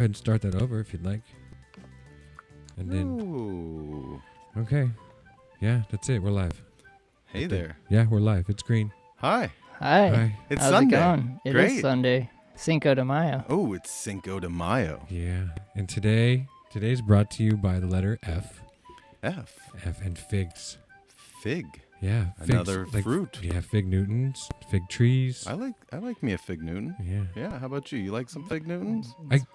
ahead and start that over if you'd like. And then. Ooh. Okay. Yeah, that's it. We're live. Hey there. Yeah, we're live. It's green. Hi. Hi. Hi. It's How's Sunday. it going? It Great. is Sunday. Cinco de Mayo. Oh, it's Cinco de Mayo. Yeah. And today's brought to you by the letter F. F. F and figs. Fig. Yeah. Figs, Another fruit. Yeah, fig Newtons, fig trees. I like me a fig Newton. Yeah. Yeah, how about you? You like some fig Newtons?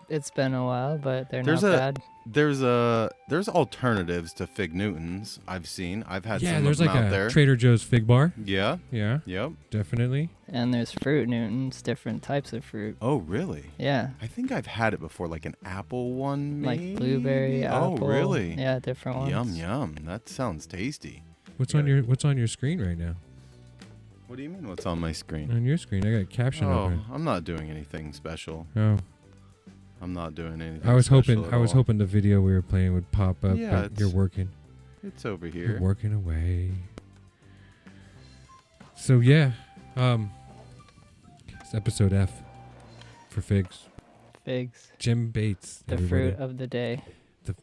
It's been a while, but they're There's not bad. There's alternatives to fig Newtons I've seen. I've had Yeah, some there's of like them out a there. Trader Joe's fig bar. Yeah. Yeah. Yep. Definitely. And there's fruit Newtons, different types of fruit. Oh, really? Yeah. I think I've had it before, like an apple one, maybe? Like blueberry, apple. Oh, really? Yeah, different ones. Yum, yum. That sounds tasty. What's on your screen right now? What do you mean what's on my screen? On your screen, I got a caption Oh, open. I'm not doing anything special. Oh. I'm not doing anything I was special at all. hoping the video we were playing would pop up, Yeah, but you're working. It's over You're here. working away. So yeah, it's episode F for figs. Figs. Jim Bates, The everybody. fruit of the day.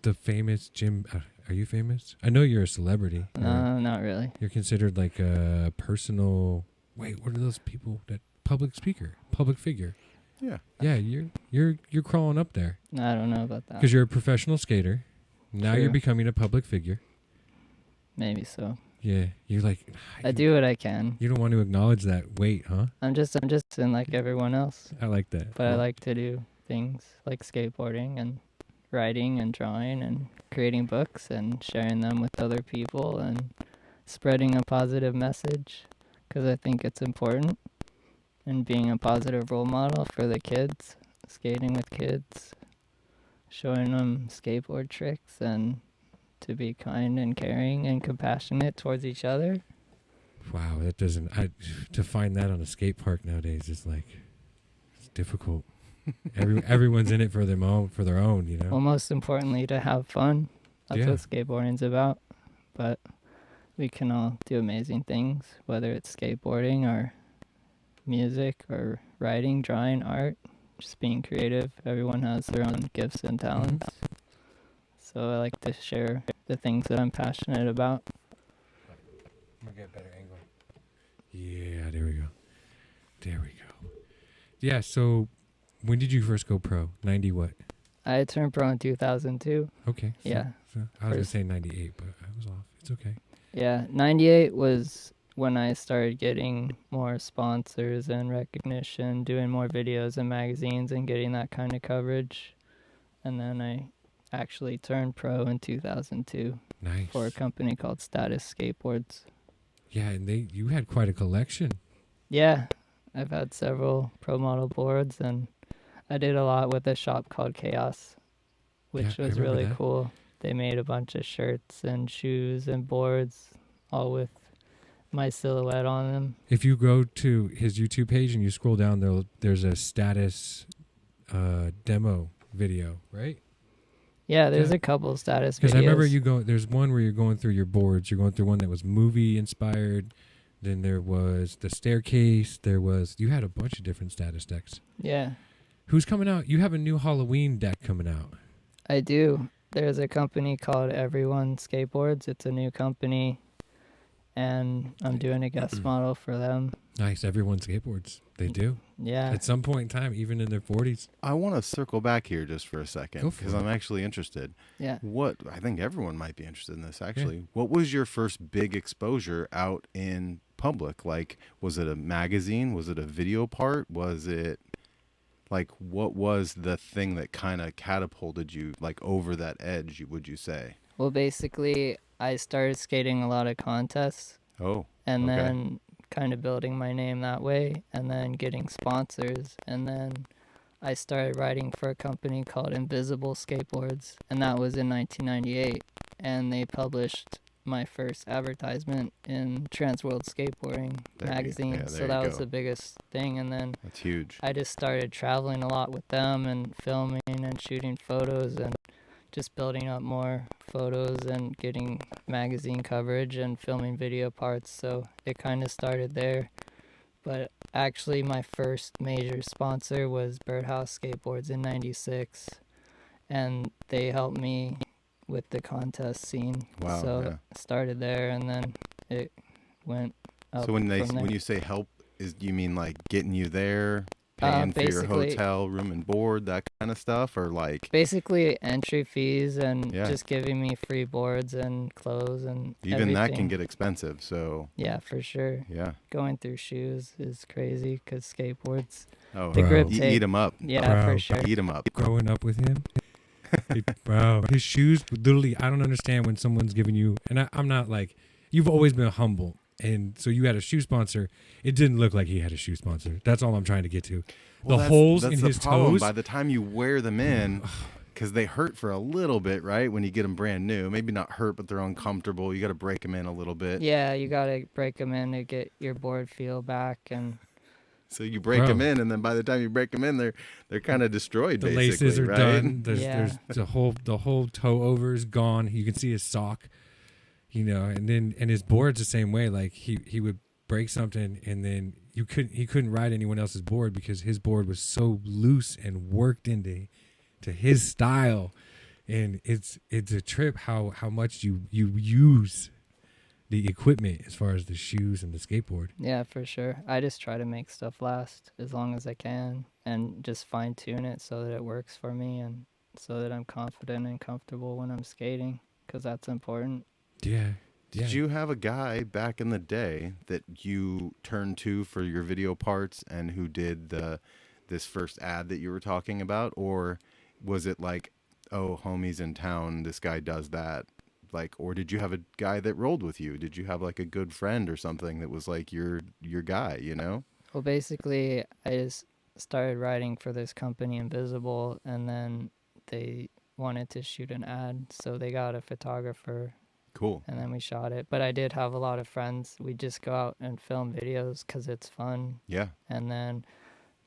The famous Jim. Are you famous? I know you're a celebrity. No, not really. You're considered like a personal. Wait, what are those people? That public figure. Yeah. Yeah, you're crawling up there I don't know about that. because you're a professional skater. Now you're True. becoming a public figure. Maybe so. Yeah, you're like. I do what I can. You don't want to acknowledge that weight, huh? I'm just in like everyone else. I like that. But I like to do things like skateboarding and writing and drawing and creating books and sharing them with other people and spreading a positive message because I think it's important, and being a positive role model for the kids, skating with kids, showing them skateboard tricks and to be kind and caring and compassionate towards each other. Wow, that doesn't. To find that on a skate park nowadays is like, it's difficult. Everyone's in it for their own, you know. Well, most importantly, to have fun. That's Yeah. what skateboarding's about. But we can all do amazing things, whether it's skateboarding or music or writing, drawing, art, just being creative. Everyone has their own gifts and talents. So I like to share the things that I'm passionate about. I'm gonna get a better angle. Yeah, there we go. Yeah. So, when did you first go pro? 90 what? I turned pro in 2002. Okay. Yeah. So I was gonna say 98, but I was off. It's okay. Yeah, 98 was when I started getting more sponsors and recognition, doing more videos and magazines and getting that kind of coverage. And then I actually turned pro in 2002 Nice. for a company called Status Skateboards. Yeah, and you had quite a collection. Yeah, I've had several pro model boards, and I did a lot with a shop called Chaos, which Yeah, I was remember really that. cool. They made a bunch of shirts and shoes and boards, all with my silhouette on them. If you go to his YouTube page and you scroll down, there's a Status demo video, right? Yeah, there's Yeah. a couple Status videos. Because I remember there's one where you're going through your boards. You're going through one that was movie inspired. Then there was the staircase. You had a bunch of different Status decks. Yeah, Who's coming out? You have a new Halloween deck coming out. I do. There's a company called Everyone Skateboards. It's a new company, and I'm doing a guest model for them. Nice. Everyone skateboards. They do. Yeah. At some point in time, even in their 40s. I want to circle back here just for a second Go for because it. I'm actually interested. Yeah. I think everyone might be interested in this actually. What was your first big exposure out in public? Like, was it a magazine? Was it a video part? Was it like, what was the thing that kind of catapulted you like over that edge, would you say? Well, basically, I started skating a lot of contests, Oh, and okay. then kind of building my name that way, and then getting sponsors, and then I started writing for a company called Invisible Skateboards, and that was in 1998, and they published my first advertisement in Transworld Skateboarding magazine, there so you that was go. the biggest thing. And then That's huge. I just started traveling a lot with them and filming and shooting photos and just building up more photos and getting magazine coverage and filming video parts. So it kind of started there. But actually my first major sponsor was Birdhouse Skateboards in '96. and they helped me with the contest scene. Wow, So yeah. it started there, and then it went up So when from there. you say help, you mean like getting you there, paying for your Basically- hotel room and board, that kind of stuff, or like Basically entry fees and Yeah. just giving me free boards and clothes and even that can everything. get expensive. So Yeah, for sure. yeah. Going through shoes is crazy because skateboards. Oh, The grip eat tape. 'em up. Yeah, Bro. for sure. Eat 'em up. Growing up with him, bro, his shoes literally. I don't understand when someone's giving you, and I'm not like, you've always been humble, and so you had a shoe sponsor. It didn't look like he had a shoe sponsor. That's all I'm trying to get to. Well, The holes that's in the his problem. toes. By the time you wear them in, because they hurt for a little bit, right? When you get them brand new, maybe not hurt, but they're uncomfortable. You got to break them in a little bit. Yeah, you gotta break them in to get your board feel back, and So you break Bro. them in, and then by the time you break them in, they're kind of destroyed. The basically, laces are right? done. There's Yeah. the whole toe over is gone. You can see his sock, and his board's the same way. Like he would break something, and then he couldn't ride anyone else's board because his board was so loose and worked into his style, and it's a trip how much you use the equipment as far as the shoes and the skateboard. yeah, for sure. I just try to make stuff last as long as I can and just fine tune it so that it works for me and so that I'm confident and comfortable when I'm skating, because that's important. Yeah. Did you have a guy back in the day that you turned to for your video parts and who did this first ad that you were talking about? Or was it like, oh, homie's in town, this guy does that? Like, or did you have a guy that rolled with you? Did you have like a good friend or something that was like your guy, you know? Well, basically, I just started writing for this company, Invisible, and then they wanted to shoot an ad, so they got a photographer, Cool. and then we shot it. But I did have a lot of friends. We just go out and film videos because it's fun. Yeah. And then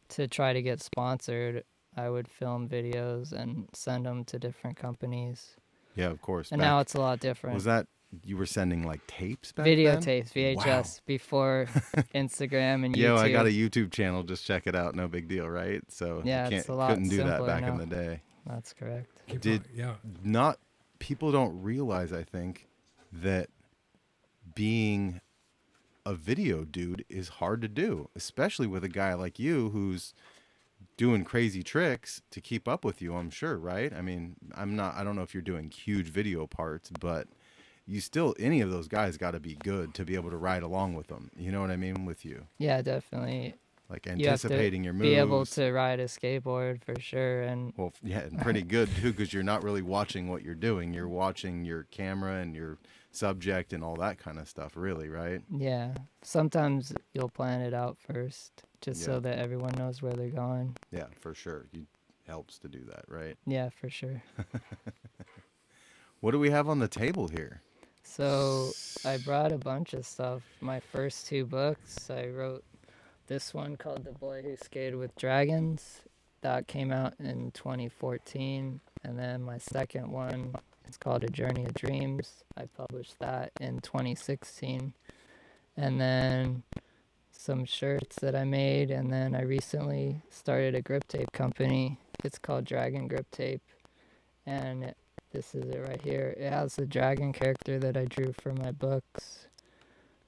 to try to get sponsored, I would film videos and send them to different companies. Yeah, of course. And now it's a lot different. Was that, you were sending like tapes back Videotapes, then? VHS, before Instagram and YouTube. Yo, I got a YouTube channel. Just check it out. No big deal, right? So Yeah, you it's a lot couldn't do that simpler back in now. the day. That's correct. Not people don't realize, I think, that being a video dude is hard to do, especially with a guy like you who's doing crazy tricks to keep up with you, I'm sure, right? I mean, I don't know if you're doing huge video parts, but you still, any of those guys got to be good to be able to ride along with them. You know what I mean? With you. Yeah, definitely. Like You have to anticipating your moves. be able to ride a skateboard for sure. And Well, yeah, and pretty good too, because you're not really watching what you're doing. You're watching your camera and your subject and all that kind of stuff, really, right? yeah, sometimes you'll plan it out first just Yeah. so that everyone knows where they're going. Yeah, for sure. It helps to do that, right? Yeah, for sure. What do we have on the table here? So I brought a bunch of stuff. My first two books, I wrote this one called The Boy Who Skated with Dragons. That came out in 2014. And then my second one, it's called A Journey of Dreams. I published that in 2016. And then some shirts that I made. And then I recently started a grip tape company. It's called Dragon Grip Tape. And this is it right here. It has the dragon character that I drew for my books.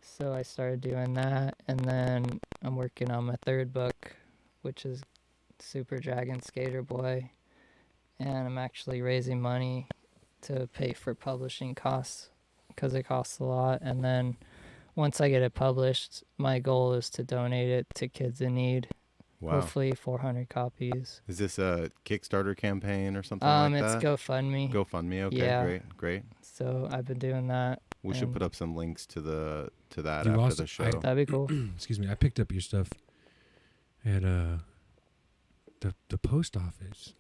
So I started doing that. And then I'm working on my third book, which is Super Dragon Skater Boy. And I'm actually raising money to pay for publishing costs because it costs a lot. And then once I get it published, my goal is to donate it to kids in need. Wow. Hopefully 400 copies. Is this a Kickstarter campaign or something like It's that? GoFundMe. GoFundMe. Okay, Yeah. great. So I've been doing that. We should and put up some links to that You after also- the show. That'd be cool. Excuse me. I picked up your stuff at the post office.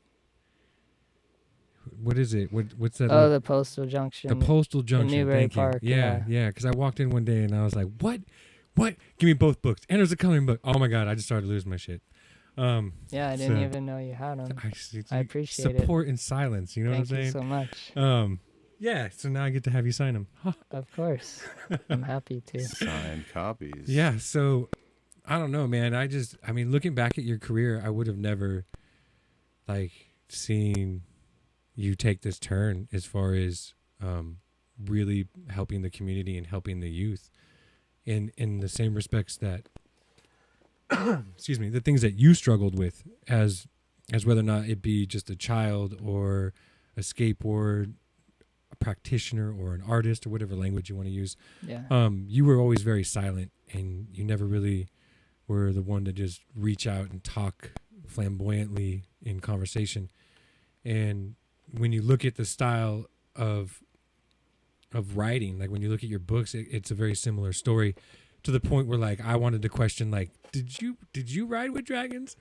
What is it? What's that? Oh, the Postal Junction. The Postal Junction. Newbury Thank Park, you. Yeah. Because I walked in one day and I was like, "What? Give me both books." And there's a coloring book. Oh my god! I just started losing my shit. Yeah, I didn't so- even know you had them. I I appreciate it. support in silence. You know Thank what I'm you saying? so much. Yeah. So now I get to have you sign them. Of course. I'm happy to. Signed copies. Yeah. So I don't know, man. Looking back at your career, I would have never like seen you take this turn as far as really helping the community and helping the youth in the same respects that excuse me, the things that you struggled with as whether or not it be just a child or a skateboard, a practitioner or an artist or whatever language you want to use. Yeah. You were always very silent, and you never really were the one to just reach out and talk flamboyantly in conversation. And when you look at the style of writing, like when you look at your books, it's a very similar story, to the point where like I wanted to question, like, did you ride with dragons?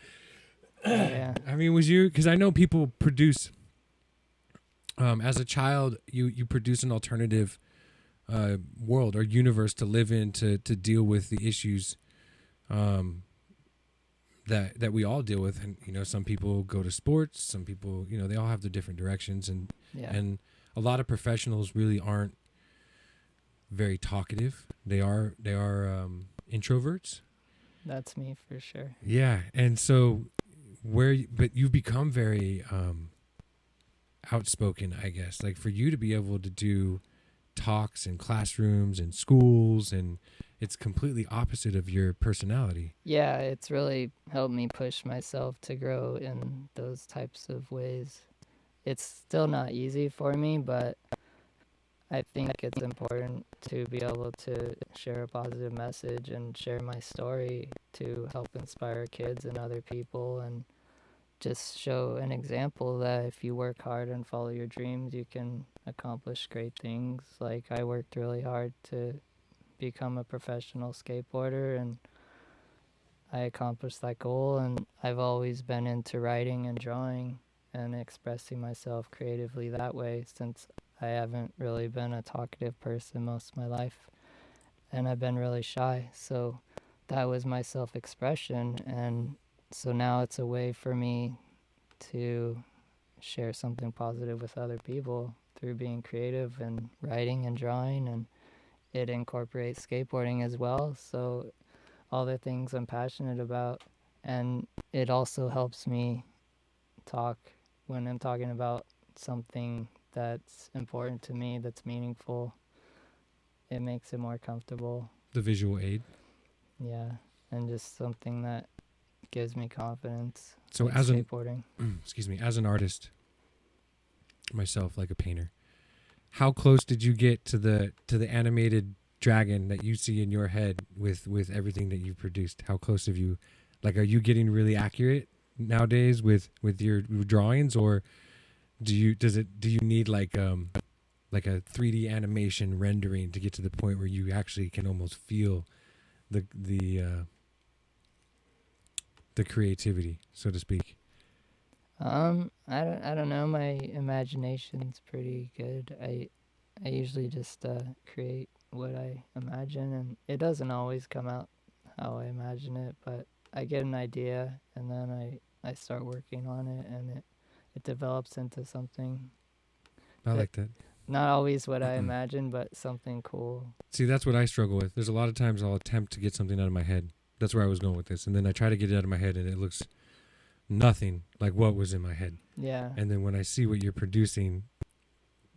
Yeah. I mean, was you, because I know people produce as a child, you produce an alternative world or universe to live in, to deal with the issues that we all deal with. And, you know, some people go to sports, some people, you know, they all have their different directions. And Yeah. and a lot of professionals really aren't very talkative. They are introverts. That's me for sure. Yeah. And so but you've become very outspoken, I guess. Like for you to be able to do talks in classrooms and schools, and it's completely opposite of your personality. Yeah, it's really helped me push myself to grow in those types of ways. It's still not easy for me, but I think it's important to be able to share a positive message and share my story to help inspire kids and other people, and just show an example that if you work hard and follow your dreams, you can accomplish great things. Like I worked really hard to become a professional skateboarder, and I accomplished that goal, and I've always been into writing and drawing and expressing myself creatively that way, since I haven't really been a talkative person most of my life, and I've been really shy. So that was my self-expression, and so now it's a way for me to share something positive with other people through being creative and writing and drawing, and it incorporates skateboarding as well. So all the things I'm passionate about, and it also helps me talk when I'm talking about something that's important to me, that's meaningful. It makes it more comfortable. The visual aid. Yeah, and just something that gives me confidence. So like as skateboarding. excuse me, as an artist myself, like a painter, how close did you get to the animated dragon that you see in your head with everything that you've produced? How close have you, like, are you getting really accurate nowadays with your drawings, or do you need like a 3D animation rendering to get to the point where you actually can almost feel the creativity, so to speak? I don't know. My imagination's pretty good. I usually just create what I imagine, and it doesn't always come out how I imagine it, but I get an idea, and then I start working on it, and it develops into something. I like that. Not always what I imagine, but something cool. See, that's what I struggle with. There's a lot of times I'll attempt to get something out of my head. That's where I was going with this. And then I try to get it out of my head, and it looks nothing like what was in my head. Yeah. And then when I see what you're producing,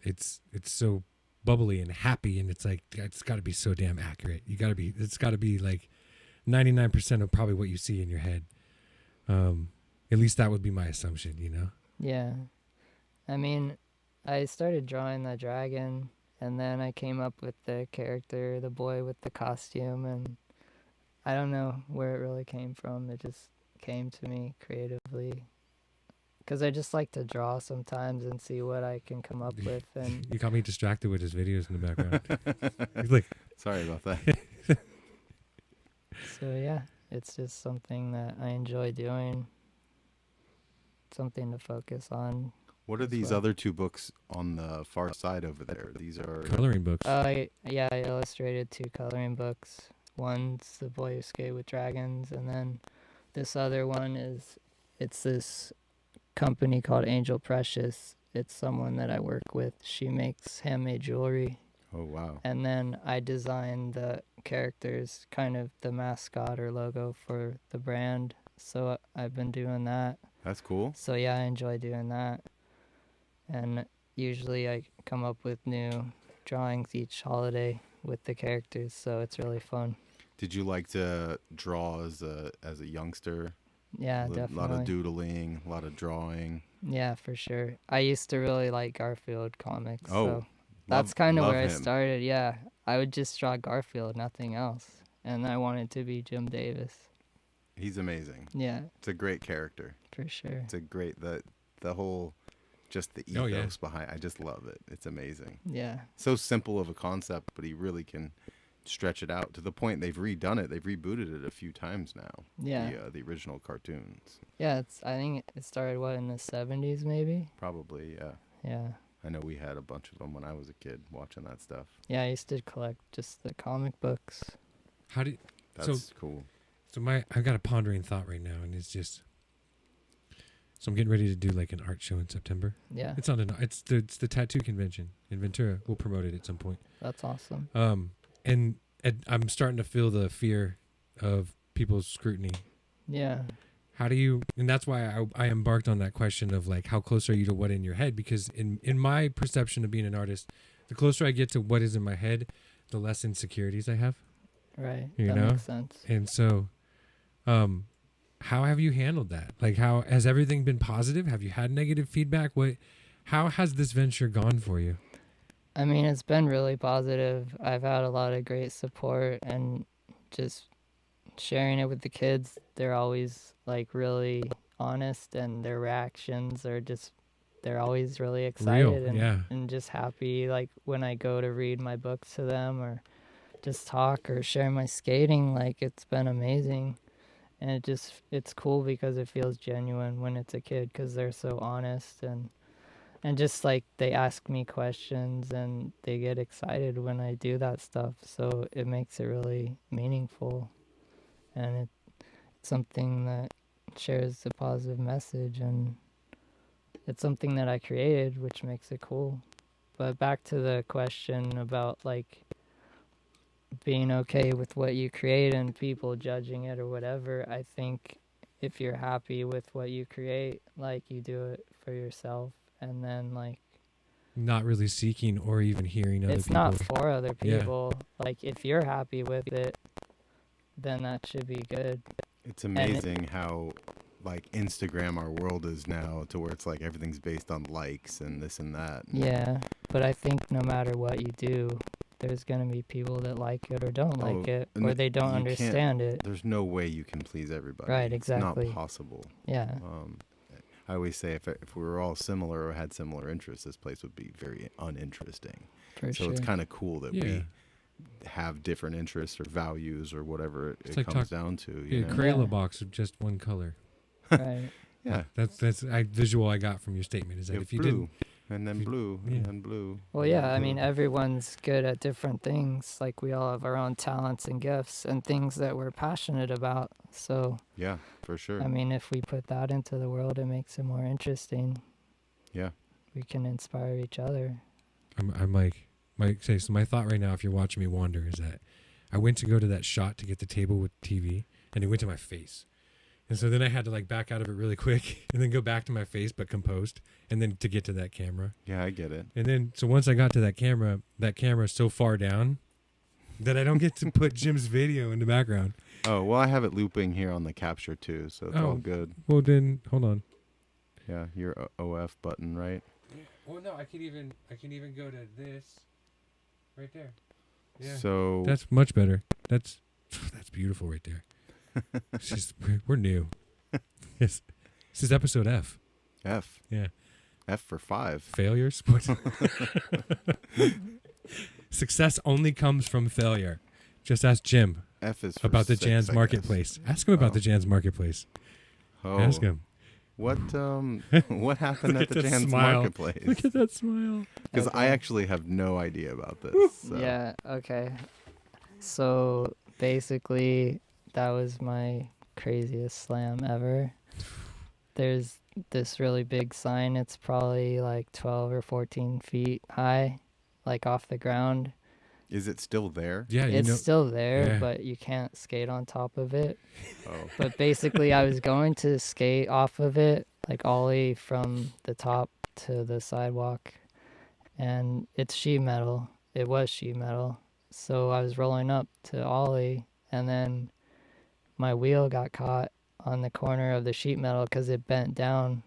it's so bubbly and happy, and it's like, it's got to be so damn accurate. It's got to be like 99% of probably what you see in your head. At least that would be my assumption, you know? Yeah. I mean, I started drawing the dragon, and then I came up with the character, the boy with the costume, and I don't know where it really came from. It just came to me creatively, because I just like to draw sometimes and see what I can come up with. And You got me distracted with his videos in the background. He's like, Sorry about that. so yeah, it's just something that I enjoy doing, something to focus on. What are as these well. other two books on the far side over there? These are coloring books. I illustrated 2 coloring books. One's The Boy Who Skated with Dragons, and then this other one it's this company called Angel Precious. It's someone that I work with. She makes handmade jewelry, oh wow. and then I designed the characters, kind of the mascot or logo for the brand. So I've been doing that. That's cool. So yeah, I enjoy doing that. and usually I come up with new drawings each holiday with the characters, so it's really fun. Did you like to draw as a youngster? Yeah, A lot of definitely. doodling, a lot of drawing. Yeah, for sure. I used to really like Garfield comics, Oh, so that's kind of love where I him. started. Yeah, I would just draw Garfield, nothing else, and I wanted to be Jim Davis. He's amazing. Yeah, It's a great character. for sure. It's a great the whole just the Oh, yeah. ethos behind. I just love it. It's amazing. Yeah, So simple of a concept, but he really can stretch it out to the point they've redone it. They've rebooted it a few times now. yeah, The original cartoons, yeah. I think it started in the 70s, maybe. probably. Yeah, Yeah, I know we had a bunch of them when I was a kid watching that stuff. yeah. I used to collect just the comic books. How did That's cool. so my I've got a pondering thought right now, and it's just so I'm getting ready to do like an art show in September. Yeah, It's not it's the tattoo convention in Ventura. We'll promote it at some point. that's awesome. And I'm starting to feel the fear of people's scrutiny. Yeah, How do you? And that's why I embarked on that question of like, how close are you to what in your head? Because in my perception of being an artist, the closer I get to what is in my head, the less insecurities I have. right. You that know? makes sense. And so, how have you handled that? Like, how has everything been positive? Have you had negative feedback? How has this venture gone for you? I mean, it's been really positive. I've had a lot of great support, and just sharing it with the kids, they're always like really honest, and their reactions are just, they're always really excited and, yeah. and just happy. Like when I go to read my books to them or just talk or share my skating, like it's been amazing. And it's cool because it feels genuine when it's a kid, because they're so honest, and just like they ask me questions and they get excited when I do that stuff, so it makes it really meaningful, and it's something that shares a positive message, and it's something that I created, which makes it cool. But back to the question about like being okay with what you create and people judging it or whatever, I think if you're happy with what you create, like you do it for yourself, and then like Not really seeking or even hearing other it's people. not for other Yeah. people. Like if you're happy with it, then that should be good. It's amazing how like Instagram our world is now, to where it's like everything's based on likes and this and that. Yeah, but I think no matter what you do, there's gonna be people that like it or don't like it, and or they don't you can't- understand it. There's no way you can please everybody. Right, It's exactly. not possible. Yeah, I always say if we were all similar or had similar interests, this place would be very uninteresting. for So sure. it's kind of cool that Yeah. we have different interests or values or whatever it like comes down to. You Yeah, know? Crayola Yeah. box with just one color. Right. Yeah. That's visual I got from your statement is that You if have you blue, didn't, and then if you- blue, yeah. and then blue. Well, and yeah, then I mean, blue. everyone's good at different things. Like, we all have our own talents and gifts and things that we're passionate about. So, Yeah, for sure. I mean, if we put that into the world, it makes it more interesting. Yeah. We can inspire each other. I'm like, so my thought right now, if you're watching me wander, is that I went to go to that shot to get the table with TV, and it went to my face. And so then I had to like back out of it really quick and then go back to my face, but composed, and then to get to that camera. Yeah, I get it. And then, so once I got to that camera's so far down that I don't get to put Jim's video in the background. Oh, well, I have it looping here on the capture too, so it's all Oh. good. Well, then, hold on. Yeah, your OF button, right? Well, no, I can even go to this right there. So That's much better. That's beautiful right there. It's just, we're new. This is episode F. F. Yeah. F for 5. Failures. What? Success only comes from failure. Just ask Jim F is for about the 6, Jan's I Marketplace. guess. Ask him about Oh. the Jan's Marketplace. Oh. Ask him. What what happened Look at the at that Jan's smile. Marketplace? Look at that smile. Because I Okay. actually have no idea about this. So. Yeah, okay. So, basically, that was my craziest slam ever. There's this really big sign. It's probably like 12 or 14 feet high, like off the ground. Is it still there? Yeah, you It's know. still there, Yeah. but you can't skate on top of it. Oh. But basically, I was going to skate off of it, like ollie from the top to the sidewalk, and it's sheet metal. It was sheet metal. So I was rolling up to ollie, and then my wheel got caught on the corner of the sheet metal because it bent down.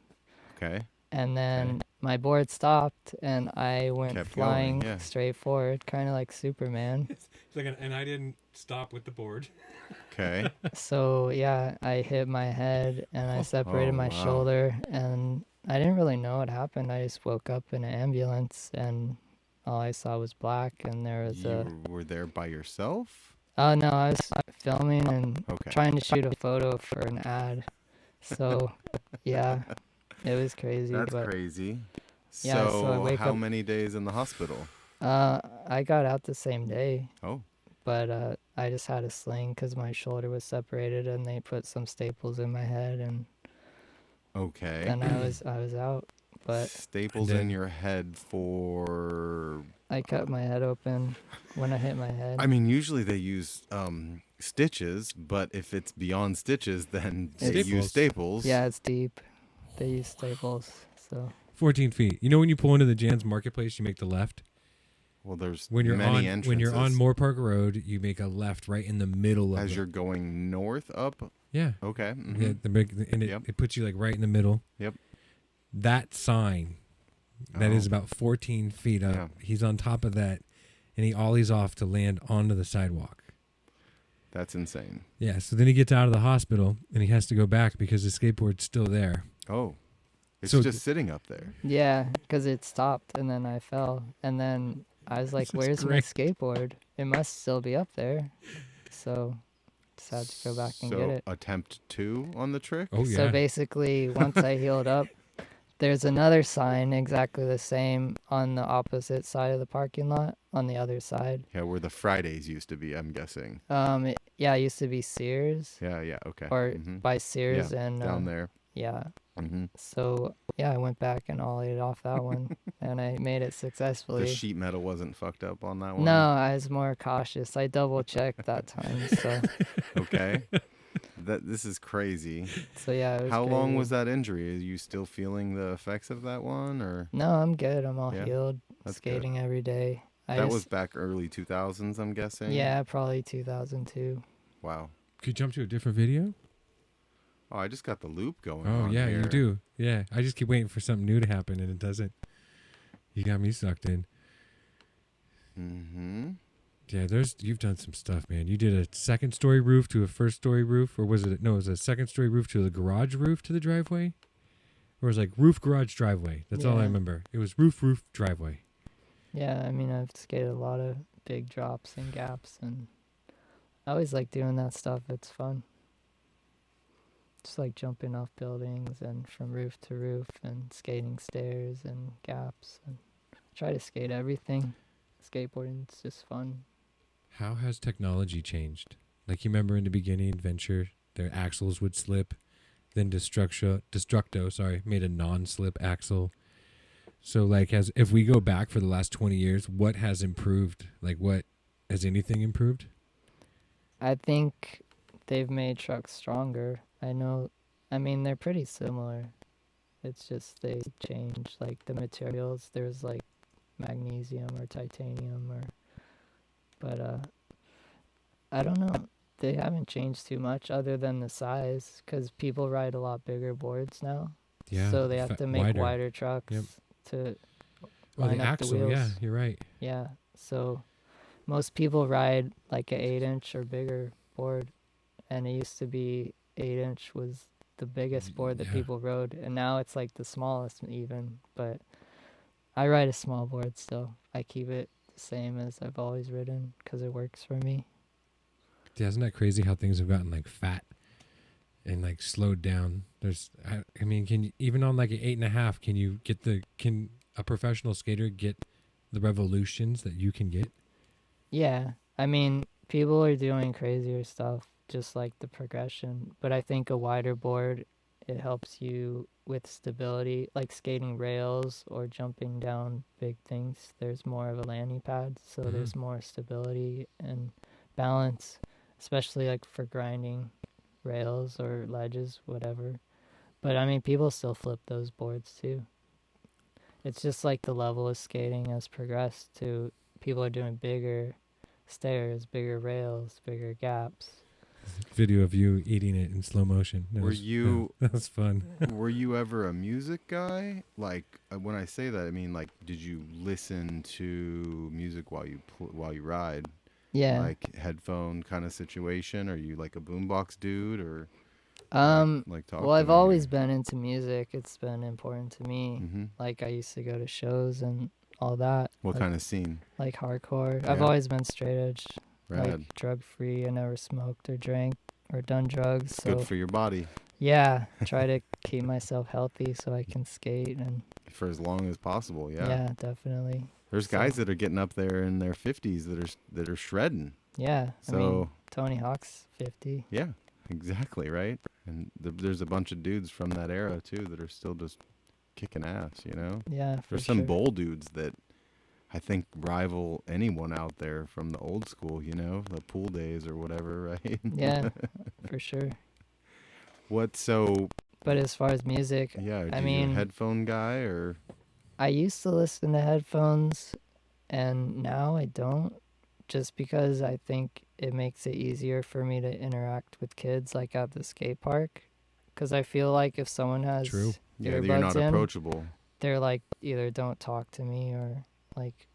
Okay. And then my board stopped, and I went Kept flying going, yeah. straight forward, kind of like Superman. It's like, and I didn't stop with the board. Okay. So yeah, I hit my head, and I separated my wow. shoulder, and I didn't really know what happened. I just woke up in an ambulance, and all I saw was black, and there was You were there by yourself? Oh no, I was filming and Okay. trying to shoot a photo for an ad. So yeah, it was crazy. That's but crazy. Yeah, so I wake how up- many days in the hospital? I got out the same day, Oh, but I just had a sling because my shoulder was separated, and they put some staples in my head, and okay. then I was out. But Staples And in then- your head for... I cut my head open when I hit my head. I mean, usually they use stitches, but if it's beyond stitches, then they It's- use staples. Yeah, it's deep. They use staples. So 14 feet. You know when you pull into the Jan's Marketplace, you make the left. Well, there's When you're many on entrances. when you're on Moore Park Road, you make a left right in the middle of As the, you're going north up. yeah. Okay. mhm. Yeah, the big, and Yep. it puts you like right in the middle. Yep. That sign that is Oh. about 14 feet up. Yeah. He's on top of that, and he ollies off to land onto the sidewalk. That's insane. Yeah, so then he gets out of the hospital, and he has to go back because his skateboard's still there. Oh. It's So- just sitting up there. yeah, because it stopped, and then I fell, and then I was like, This is "Where's my great. skateboard? It must still be up there." So just had to go back and so get it. attempt 2 on the trick? Oh, yeah. So basically, once I healed up, there's another sign exactly the same on the opposite side of the parking lot on the other side. Yeah, where the Fridays used to be, I'm guessing. It used to be Sears Yeah, okay. or Mhm. by Sears and Down there. Yeah. hmm So yeah, I went back and ollied off that one, and I made it The successfully. sheet metal wasn't fucked up on that one? No, I was more cautious. I double checked that time. So Okay. This is crazy. yeah. It was How long crazy. was that injury? Are you still feeling the effects of that one, or No, I'm good. I'm all Yeah, healed. that's good. Skating every day. that was back early 2000s, I'm guessing? Yeah, probably 2002. Wow. Could you jump to a different video? Oh, I just got the loop going Oh, on yeah, here. you do. Yeah, I just keep waiting for something new to happen, and it doesn't. You got me sucked in. Mm-hmm. Yeah, you've done some stuff, man. You did a second story roof to a first story roof, or was it? No, it was a second story roof to the garage roof to the driveway, or it was like roof garage driveway. That's all I Yeah. remember. It was roof driveway. Yeah, I mean, I've skated a lot of big drops and gaps, and I always like doing that stuff. It's fun. Just like jumping off buildings and from roof to roof and skating stairs and gaps, and try to skate everything. Skateboarding's just fun. How has technology changed? Like you remember in the beginning adventure, their axles would slip, then Destructo, made a non-slip axle. So like if we go back for the last 20 years, what has improved? Like what has anything improved? I think they've made trucks stronger. I mean, they're pretty similar. It's just they change like the materials. There's like magnesium or titanium but I don't know. They haven't changed too much other than the size, because people ride a lot bigger boards now. Yeah. So they have to make wider trucks Yep. to Oh, line the up axle. the wheels. Yeah, you're right. Yeah. So most people ride like a 8-inch or bigger board, and it used to be 8-inch was the biggest board that Yeah. people rode, and now it's like the smallest even. But I ride a small board still. I keep it the same as I've always ridden because it works for me. Yeah, isn't that crazy how things have gotten like fat and like slowed down? I mean, can you, even on like an 8.5, can a professional skater get the revolutions that you can get? Yeah, I mean, people are doing crazier stuff, just like the progression. But I think a wider board, it helps you with stability, like skating rails or jumping down big things. There's more of a landing pad, so Mhm. there's more stability and balance, especially like for grinding rails or ledges, whatever. But I mean, people still flip those boards too. it's just like the level of skating has progressed to people are doing bigger stairs, bigger rails, bigger gaps. Video of you eating it in slow motion. That was fun. Were you ever a music guy? Like when I say that, I mean like, did you listen to music while you ride? Yeah. Like headphone kind of situation? Are you like a boombox dude or? Like talk Well, to I've me always or- been into music. It's been important to me. Mhm. Like I used to go to shows and all that. What like, kind of scene? like hardcore. I've Yeah. always been straight edge, Rad. like drug free. I never smoked or drank or done drugs. So Good for your body yeah, try to keep myself healthy so I can skate and for as long as possible. Yeah. yeah, definitely. There's So- guys that are getting up there in their 50s that are shredding. Yeah, I mean So Tony Hawk's 50. yeah, exactly right. And there's a bunch of dudes from that era too that are still just kicking ass. You know, Yeah, for there's some sure. bowl dudes that I think rival anyone out there from the old school. You know, the pool days or whatever, right? Yeah, for sure. What so? But as far as music, Yeah, I you mean- a headphone guy or? I used to listen to headphones and now I don't, just because I think it makes it easier for me to interact with kids like at the skate park. Because I feel like if someone has True. Yeah, you're not earbuds in, approachable. they're like either don't talk to me or like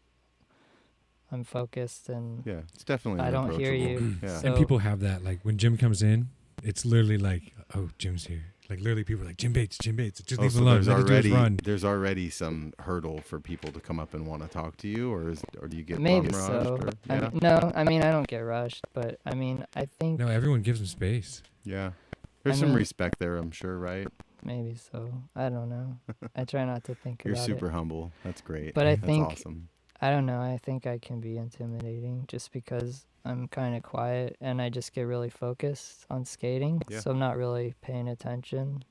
I'm focused and Yeah, it's definitely. I don't hear unapproachable. you. Yeah. So- And people have that. Like when Jim comes in, it's literally like, oh, Jim's here. Like literally people are like, Jim Bates. Just leave him alone. Let the dudes run. there's already some hurdle for people to come up and want to talk to you, or do you get maybe bum rushed? so. Or, I yeah, mean, no, I mean I don't get rushed, but I mean I think No, everyone gives him space. yeah. There's I some mean- respect there, I'm sure, right? maybe so. I don't know. I try not to think You're about super it. humble. That's great. But I That's think- awesome. I don't know. I think I can be intimidating just because I'm kind of quiet and I just get really focused on skating. Yeah. So I'm not really paying attention.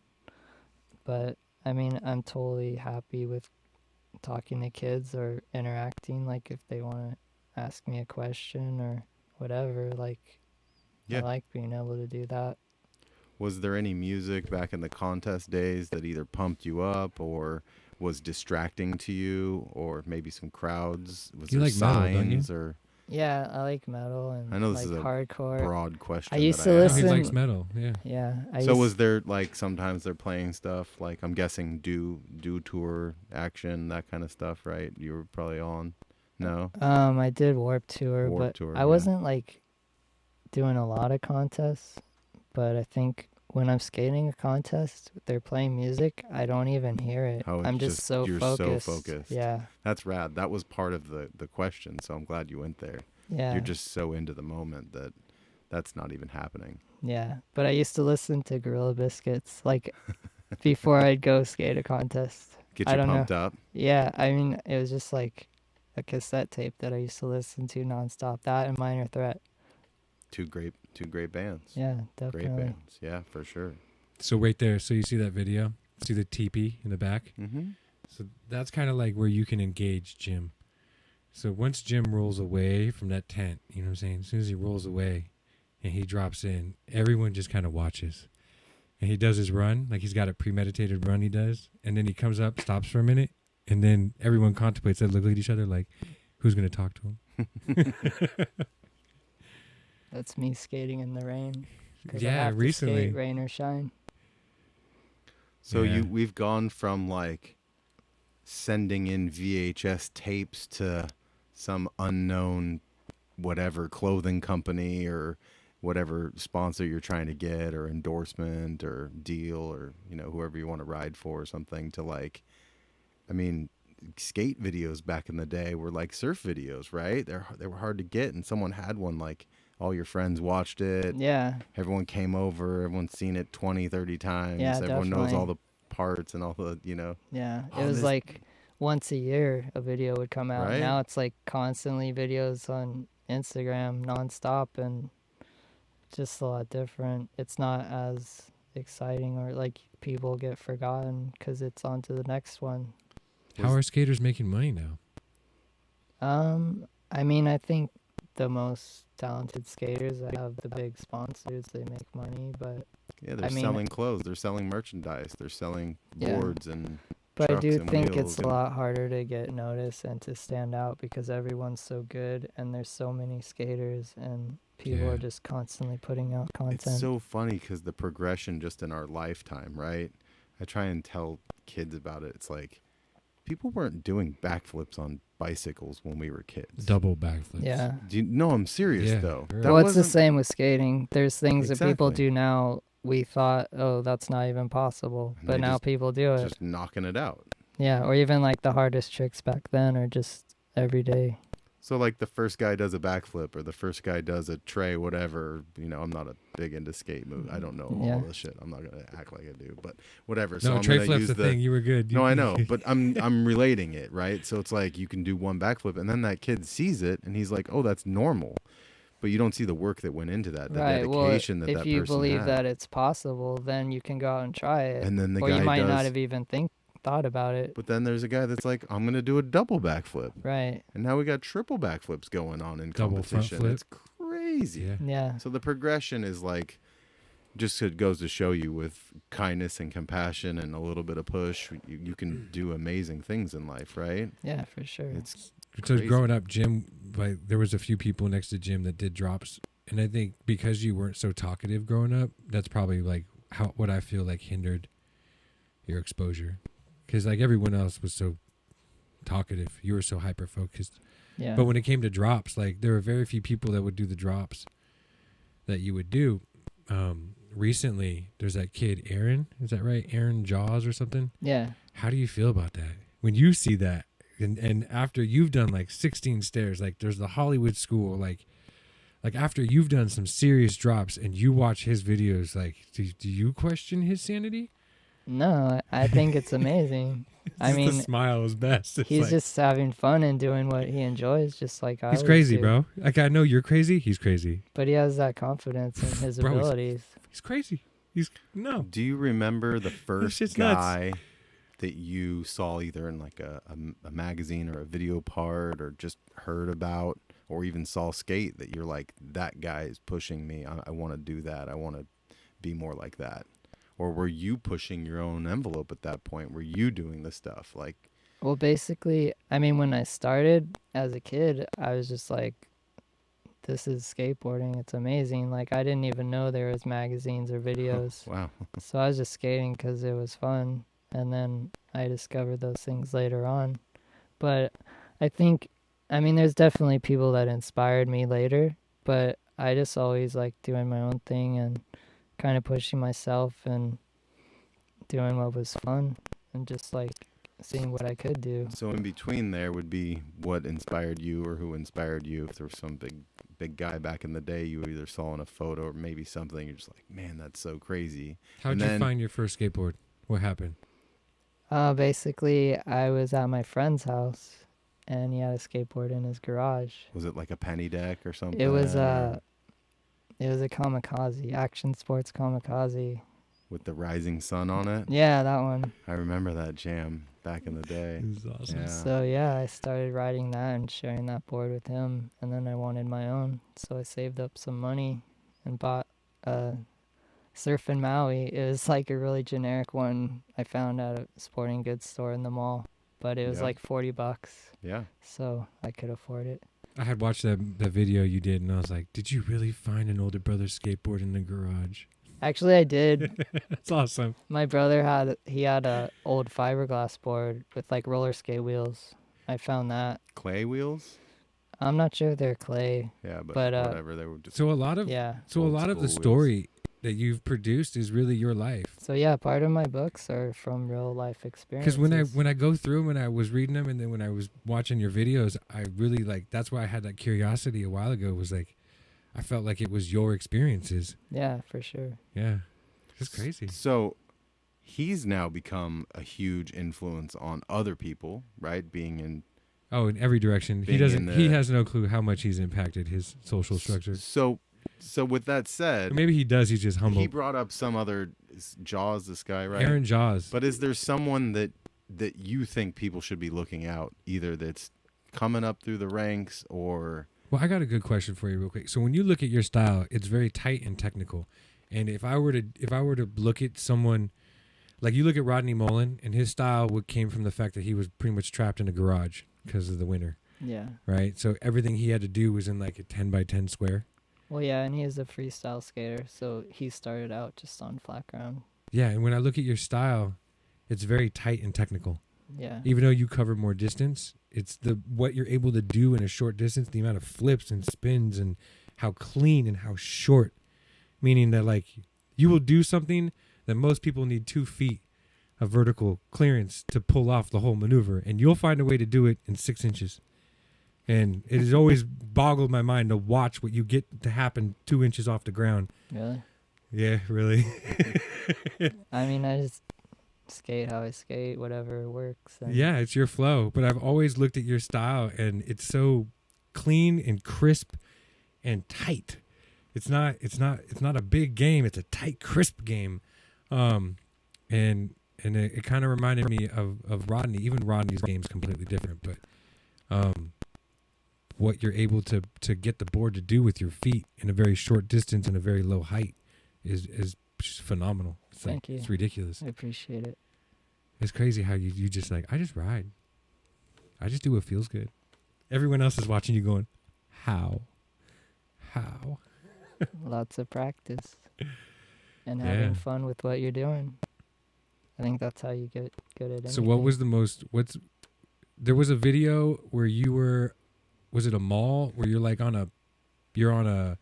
But I mean, I'm totally happy with talking to kids or interacting. Like if they want to ask me a question or whatever, like Yeah. I like being able to do that. Was there any music back in the contest days that either pumped you up or was distracting to you, or maybe some crowds? Was You there like metal, don't you? signs or Yeah, I like metal and I know this like is a hardcore. broad question? I used that to I Oh, asked. he Listen- likes metal. Yeah. Yeah. So was there like sometimes they're playing stuff like I'm guessing do tour action, that kind of stuff, right? You were probably on. No. I did Warp Tour, Warped but Tour, I yeah. wasn't like doing a lot of contests. But I think when I'm skating a contest, they're playing music. I don't even hear it. Oh, I'm it's just just- so you're so focused. focused. Yeah, That's rad. That was part of the question, so I'm glad you went there. yeah, You're just so into the moment that that's not even happening. yeah. But I used to listen to Gorilla Biscuits like before I'd go skate a contest. Get I you don't know. pumped up. Yeah, I mean it was just like a cassette tape that I used to listen to nonstop. That and Minor Threat. Two great bands. Yeah, Great definitely. bands. Yeah, for sure. So right there. So you see that video? See the teepee in the back? Mm-hmm. So that's kind of like where you can engage Jim. So once Jim rolls away from that tent, you know what I'm saying? As soon as he rolls away and he drops in, everyone just kind of watches. And he does his run, like he's got a premeditated run he does. And then he comes up, stops for a minute, and then everyone contemplates. They look at each other like, who's going to talk to him? That's me skating in the rain. 'Cause I Yeah, have to recently. skate, rain or shine. So Yeah. we've gone from like sending in VHS tapes to some unknown whatever clothing company or whatever sponsor you're trying to get or endorsement or deal or whoever you want to ride for or something to like, I mean, skate videos back in the day were like surf videos, right? They were hard to get, and someone had one like all your friends watched it. Yeah, Everyone came over, everyone's seen it 20, 30 times. Yeah, Everyone knows all definitely. the parts and all the, yeah. It Oh, was this- like once a year a video would come out. Right? Now it's like constantly videos on Instagram nonstop, and just a lot different. It's not as exciting, or like people get forgotten because it's on to the next one. How are skaters making money now? I mean, I think the most talented skaters that have the big sponsors, they make money, but Yeah, they're I mean- selling clothes, they're selling merchandise, they're selling Yeah. boards and But I trucks do and think wheels it's a and- lot harder to get noticed and to stand out because everyone's so good and there's so many skaters and people Yeah. are just constantly putting out content. It's so funny because the progression just in our lifetime, right? I try and tell kids about it. It's like people weren't doing backflips on bicycles when we were kids. Double backflips. Yeah. No, I'm serious Yeah, though. for real. That Well, it's the wasn't- same with skating. There's things that people Exactly. do now. We thought, oh, that's not even possible. And But they now just- people do it. Just knocking it out. Yeah. Or even like the hardest tricks back then are just everyday. So like the first guy does a backflip or the first guy does a tray, whatever. I'm not a big into skate move. I don't know Yeah. all this shit. I'm not gonna act like I do, but whatever. No, So I'm tray gonna flip's use the thing. You were good. No, I know, but I'm relating it, right? So it's like you can do one backflip, and then that kid sees it, and he's like, "Oh, that's normal," but you don't see the work that went into that, the Right. Well, dedication that if that you person believe had. that it's possible, then you can go out and try it. And then the or guy you might does, not have even thought about it. But then there's a guy that's like, "I'm gonna do a double backflip," Right. and now we got triple backflips going on in Double front competition. flip. It's crazy. Yeah. Yeah. So the progression is like, just it goes to show you with kindness and compassion and a little bit of push, you can do amazing things in life, right? Yeah, for sure. It's So crazy. growing up, Jim, like there was a few people next to Jim that did drops, and I think because you weren't so talkative growing up, that's probably like what I feel like hindered your exposure, because like everyone else was so talkative, you were so hyper focused. Yeah. But when it came to drops, like there were very few people that would do the drops that you would do. Recently, there's that kid Aaron, is that right? Aaron Jaws or something. Yeah. How do you feel about that when you see that? And after you've done like 16 stairs, like there's the Hollywood school, like after you've done some serious drops and you watch his videos, like do you question his sanity? No, I think it's amazing. I The mean, smile is best. It's he's like, just having fun and doing what he enjoys, just like I he's always crazy, do. bro. Like I know you're crazy. He's crazy. But he has that confidence in his Bro, abilities. He's crazy. No. Do you remember the first shit's nuts. guy that you saw either in like a magazine or a video part or just heard about or even saw skate that you're like, that guy is pushing me. I want to do that. I want to be more like that. Or were you pushing your own envelope at that point? Were you doing the stuff like? Well, basically, I mean, when I started as a kid, I was just like, this is skateboarding. It's amazing. Like, I didn't even know there was magazines or videos. Wow. So I was just skating because it was fun. And then I discovered those things later on. But I think, I mean, there's definitely people that inspired me later. But I just always like doing my own thing and kind of pushing myself and doing what was fun and just like seeing what I could do. So in between there would be what inspired you or who inspired you. If there was some big guy back in the day you either saw in a photo or maybe something, you're just like, man, that's so crazy. How'd And you then- find your first skateboard? What happened? Basically, I was at my friend's house and he had a skateboard in his garage. Was it like a penny deck or something? It was or it was a kamikaze, action sports kamikaze. with the rising sun on it. Yeah, that one. I remember that jam back in the day. This is awesome. Yeah. So yeah, I started riding that and sharing that board with him, and then I wanted my own, so I saved up some money and bought a Surf in Maui. It was like a really generic one I found at a sporting goods store in the mall, but it was Yeah. like $40, Yeah. so I could afford it. I had watched the video you did, and I was like, did you really find an older brother's skateboard in the garage? Actually, I did. That's awesome. My brother had a old fiberglass board with like roller skate wheels. I found that. Clay wheels? I'm not sure if they're clay. Yeah, but, But, whatever. They were just So a lot of Yeah. so a Old lot of the school wheels. story that you've produced is really your life. So yeah, part of my books are from real life experiences. Because when I go through them and I was reading them, and then when I was watching your videos, I really like. That's why I had that curiosity a while ago. Was like, I felt like it was your experiences. Yeah, for sure. Yeah, it's crazy. So he's now become a huge influence on other people, right? Being in Oh, in every direction. He Being doesn't. in He the- has no clue how much he's impacted his social structure. So with that said, Or maybe he does. He's just humble. he brought up some other Jaws, this guy, right? Aaron Jaws. But is there someone that you think people should be looking out, either that's coming up through the ranks or Well, I got a good question for you real quick. So when you look at your style, it's very tight and technical. And if I were to look at someone like you look at Rodney Mullen, and his style came from the fact that he was pretty much trapped in a garage because of the winter, Yeah. right? So everything he had to do was in like a 10 by 10 square. Well, yeah, and he is a freestyle skater, so he started out just on flat ground. Yeah, and when I look at your style, it's very tight and technical. Yeah. Even though you cover more distance, it's what you're able to do in a short distance, the amount of flips and spins and how clean and how short, meaning that like you will do something that most people need 2 feet of vertical clearance to pull off the whole maneuver, and you'll find a way to do it in 6 inches. And it has always boggled my mind to watch what you get to happen 2 inches off the ground. Really? Yeah, really. I mean, I just skate how I skate, whatever works. And Yeah, it's your flow. But I've always looked at your style, and it's so clean and crisp and tight. It's not a big game. It's a tight, crisp game. And it kind of reminded me of Rodney. Even Rodney's game's completely different, but what you're able to get the board to do with your feet in a very short distance and a very low height is just phenomenal. It's Thank you. It's ridiculous. I appreciate it. It's crazy how you just like, I just ride. I just do what feels good. Everyone else is watching you going, how? Lots of practice and Yeah. having fun with what you're doing. I think that's how you get good at anything. So what was there was a video where you were, was it a mall where you're like you're on a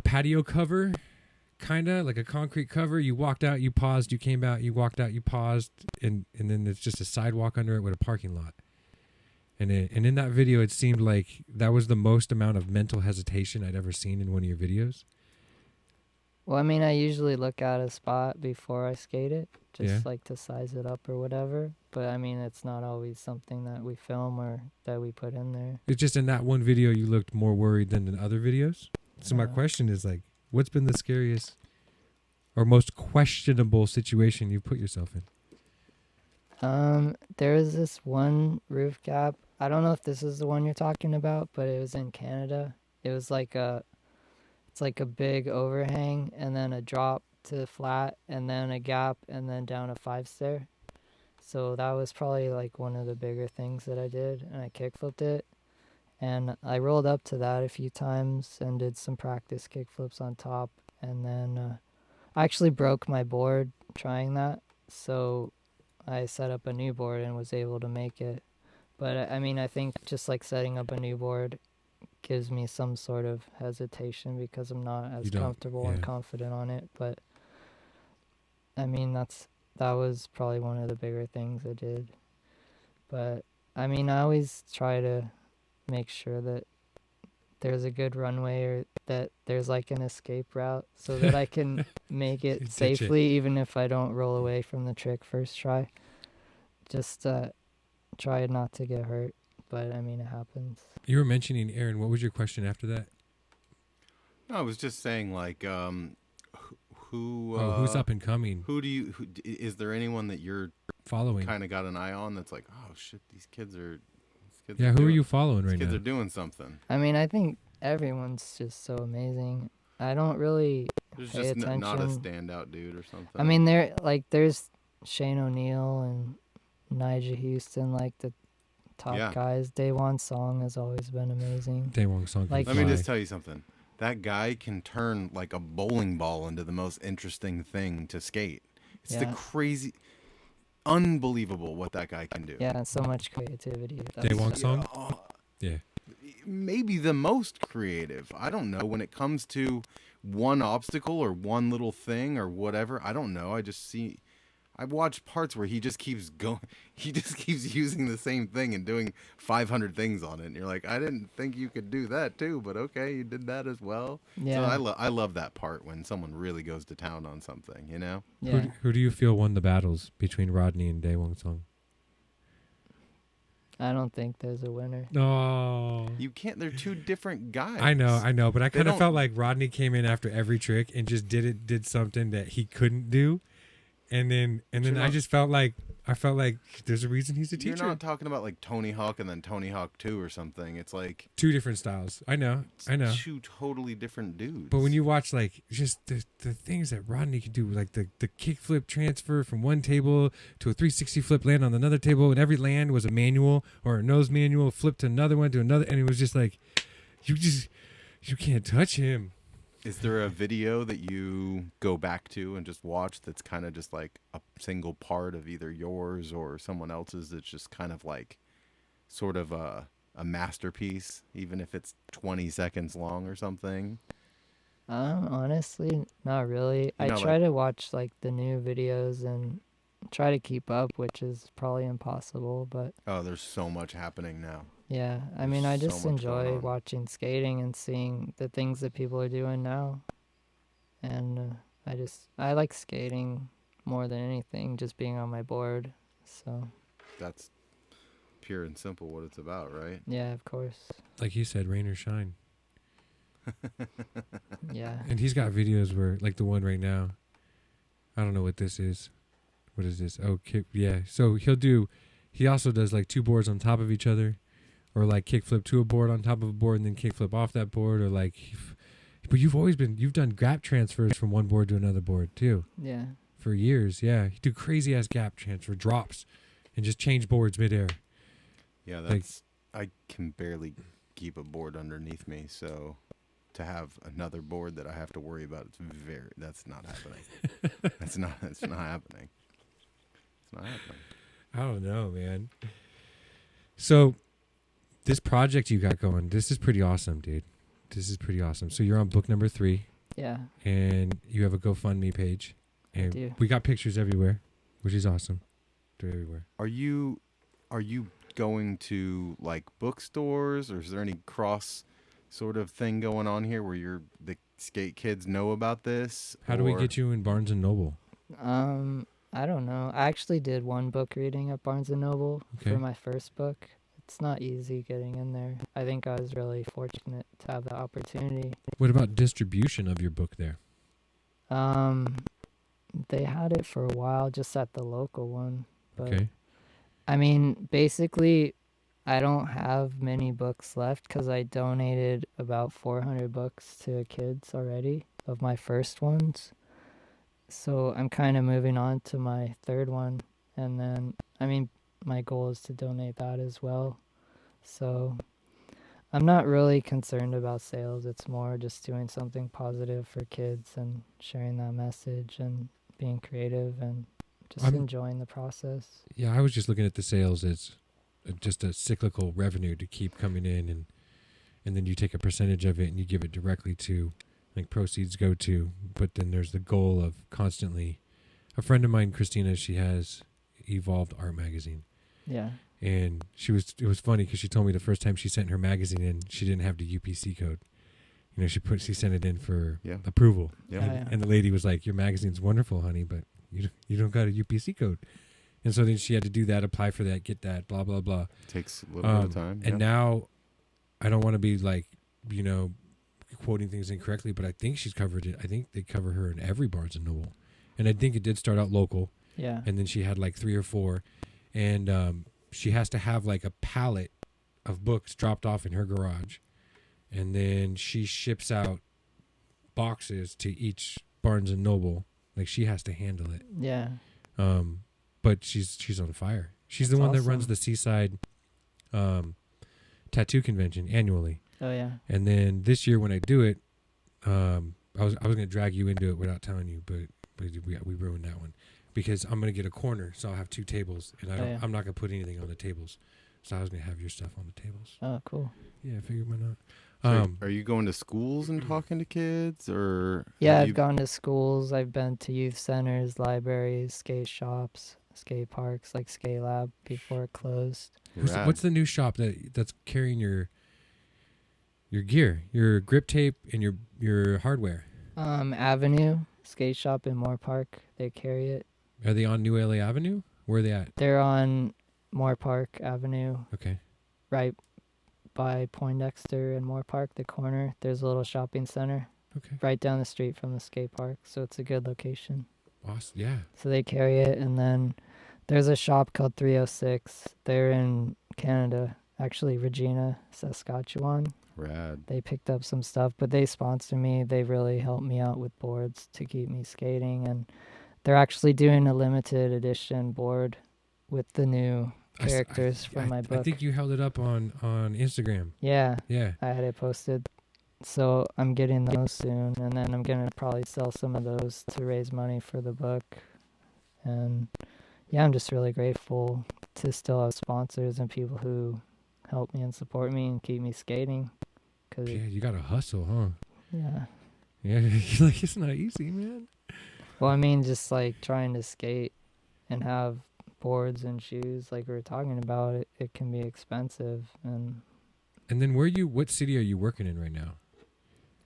patio cover, kind of like a concrete cover. You walked out, you paused, you came out, you walked out, you paused, and then it's just a sidewalk under it with a parking lot. And in that video, it seemed like that was the most amount of mental hesitation I'd ever seen in one of your videos. Well, I mean, I usually look at a spot before I skate it, just Yeah. like to size it up or whatever. But I mean, it's not always something that we film or that we put in there. It's just in that one video you looked more worried than in other videos. So my Uh, question is like, what's been the scariest or most questionable situation you've put yourself in? There was this one roof gap. I don't know if this is the one you're talking about, but it was in Canada. It was like it's like a big overhang and then a drop to flat and then a gap and then down a 5-stair. So that was probably like one of the bigger things that I did, and I kickflipped it. And I rolled up to that a few times and did some practice kickflips on top. And then I actually broke my board trying that. So I set up a new board and was able to make it. But I mean, I think just like setting up a new board gives me some sort of hesitation because I'm not as comfortable and confident on it. But I mean, that was probably one of the bigger things I did. But I mean, I always try to make sure that there's a good runway or that there's like an escape route so that I can make it Ditch it. safely, even if I don't roll away from the trick first try. Just try not to get hurt, but I mean, it happens. You were mentioning, Aaron, what was your question after that? No, I was just saying, like, who's up and coming, is there anyone that you're following? kind of got an eye on that's like, oh shit, these kids are Who are you following right kids now? are doing something. I mean, I think everyone's just so amazing. I don't really There's pay just attention. not a standout dude or something. I mean, there's Shane O'Neill and Nigel Houston, like the top guys. Daewon Song has always been amazing. Daewon Song. Like- Let me just tell you something. That guy can turn like a bowling ball into the most interesting thing to skate. It's the Yeah. crazy, unbelievable what that guy can do. Yeah, so much creativity. Daewon Song? Oh, Yeah. maybe the most creative. I don't know. When it comes to one obstacle or one little thing or whatever, I don't know. I've watched parts where he just keeps going. He just keeps using the same thing and doing 500 things on it. And you're like, I didn't think you could do that too, but okay, you did that as well. Yeah. So I love that part when someone really goes to town on something, you know? Yeah. Who do you feel won the battles between Rodney and Daewon Song? I don't think there's a winner. No. You can't. They're two different guys. I know, but I kind of don't- felt like Rodney came in after every trick and just did something that he couldn't do. And then I not- just felt like I felt like there's a reason he's a You're teacher. not talking about like Tony Hawk and then Tony Hawk 2 or something. It's like Two different styles. I know. two totally different dudes. But when you watch like just the things that Rodney can do, like the kickflip transfer from one table to a 360 flip land on another table, and every land was a manual or a nose manual, flip to another one to another, and it was just like you can't touch him. Is there a video that you go back to and just watch that's kind of just like a single part of either yours or someone else's that's just kind of like sort of a masterpiece, even if it's 20 seconds long or something? Honestly, not really. I You know, try to watch like the new videos and try to keep up, which is probably impossible, but Oh, there's so much happening now. yeah, I mean, I There's just so much going enjoy on. watching skating and seeing the things that people are doing now. And I like skating more than anything, just being on my board. So, That's pure and simple what it's about, right? yeah, of course. Like you said, rain or shine. Yeah. And he's got videos where, like the one right now, I don't know what this is. What is this? Oh, yeah. So he also does like two boards on top of each other, or like kickflip to a board on top of a board and then kickflip off that board, or like, but you've done gap transfers from one board to another board too Yeah. for years. Yeah. You do crazy ass gap transfer drops and just change boards midair. Yeah, that's I can barely keep a board underneath me, so to have another board that I have to worry about, that's not happening. That's not happening. It's not happening. I don't know, man. So this project you got going, this is pretty awesome, dude. This is pretty awesome. So you're on book number 3, Yeah. and you have a GoFundMe page, and do. we got pictures everywhere, which is awesome. They're everywhere. Are you going to like bookstores, or is there any cross sort of thing going on here where the skate kids know about this? How do we get you in Barnes and Noble? I don't know. I actually did one book reading at Barnes and Noble Okay. for my first book. It's not easy getting in there. I think I was really fortunate to have the opportunity. What about distribution of your book there? They had it for a while just at the local one. But Okay. I mean, basically, I don't have many books left because I donated about 400 books to kids already of my first ones. So I'm kind of moving on to my third one. And then, I mean, my goal is to donate that as well. So I'm not really concerned about sales. It's more just doing something positive for kids and sharing that message and being creative and just enjoying the process. Yeah, I was just looking at the sales as just a cyclical revenue to keep coming in, and then you take a percentage of it and you give it directly to, like, proceeds go to. But then there's the goal of constantly. A friend of mine, Christina, she has Evolved Art Magazine. Yeah. And it was funny because she told me the first time she sent her magazine in, she didn't have the UPC code. You know, she sent it in for approval. Yeah. And the lady was like, "Your magazine's wonderful, honey, but you don't got a UPC code." And so then she had to do that, apply for that, get that, blah, blah, blah. Takes a little bit of time. And now I don't want to be like, quoting things incorrectly, but I think she's covered it. I think they cover her in every Barnes and Noble. And I think it did start out local. Yeah. And then she had like 3 or 4. And she has to have like a pallet of books dropped off in her garage. And then she ships out boxes to each Barnes and Noble. Like, she has to handle it. Yeah. But she's on fire. She's the one that runs the Seaside tattoo convention annually. Oh yeah. And then this year when I do it, I was gonna drag you into it without telling you, but we ruined that one because I'm gonna get a corner, so I'll have 2 tables, and I'm not gonna put anything on the tables. So I was gonna have your stuff on the tables. Oh, cool. Yeah, I figured why not. So are you going to schools and talking to kids, or? Yeah, I've gone to schools. I've been to youth centers, libraries, skate shops, skate parks, like Skate Lab before it closed. What's the new shop that's carrying your gear, your grip tape, and your hardware? Avenue Skate Shop in Moore Park. They carry it. Are they on New LA Avenue? Where are they at? They're on Moore Park Avenue. Okay. Right by Poindexter and Moore Park, the corner. There's a little shopping center. Okay. Right down the street from the skate park, so it's a good location. Awesome. Yeah. So they carry it, and then There's a shop called 306. They're in Canada, actually Regina, Saskatchewan. Rad. They picked up some stuff, but they sponsor me. They really helped me out with boards to keep me skating, and they're actually doing a limited edition board with the new characters from my book. I think you held it up on Instagram. Yeah, Yeah. I had it posted. So I'm getting those soon, and then I'm gonna probably sell some of those to raise money for the book. And yeah, I'm just really grateful to still have sponsors and people who help me and support me and keep me skating. Cause Yeah, you gotta hustle, huh? yeah. Yeah, like it's not easy, man. Well, I mean, just like trying to skate and have boards and shoes, like we were talking about, it can be expensive. And then what city are you working in right now?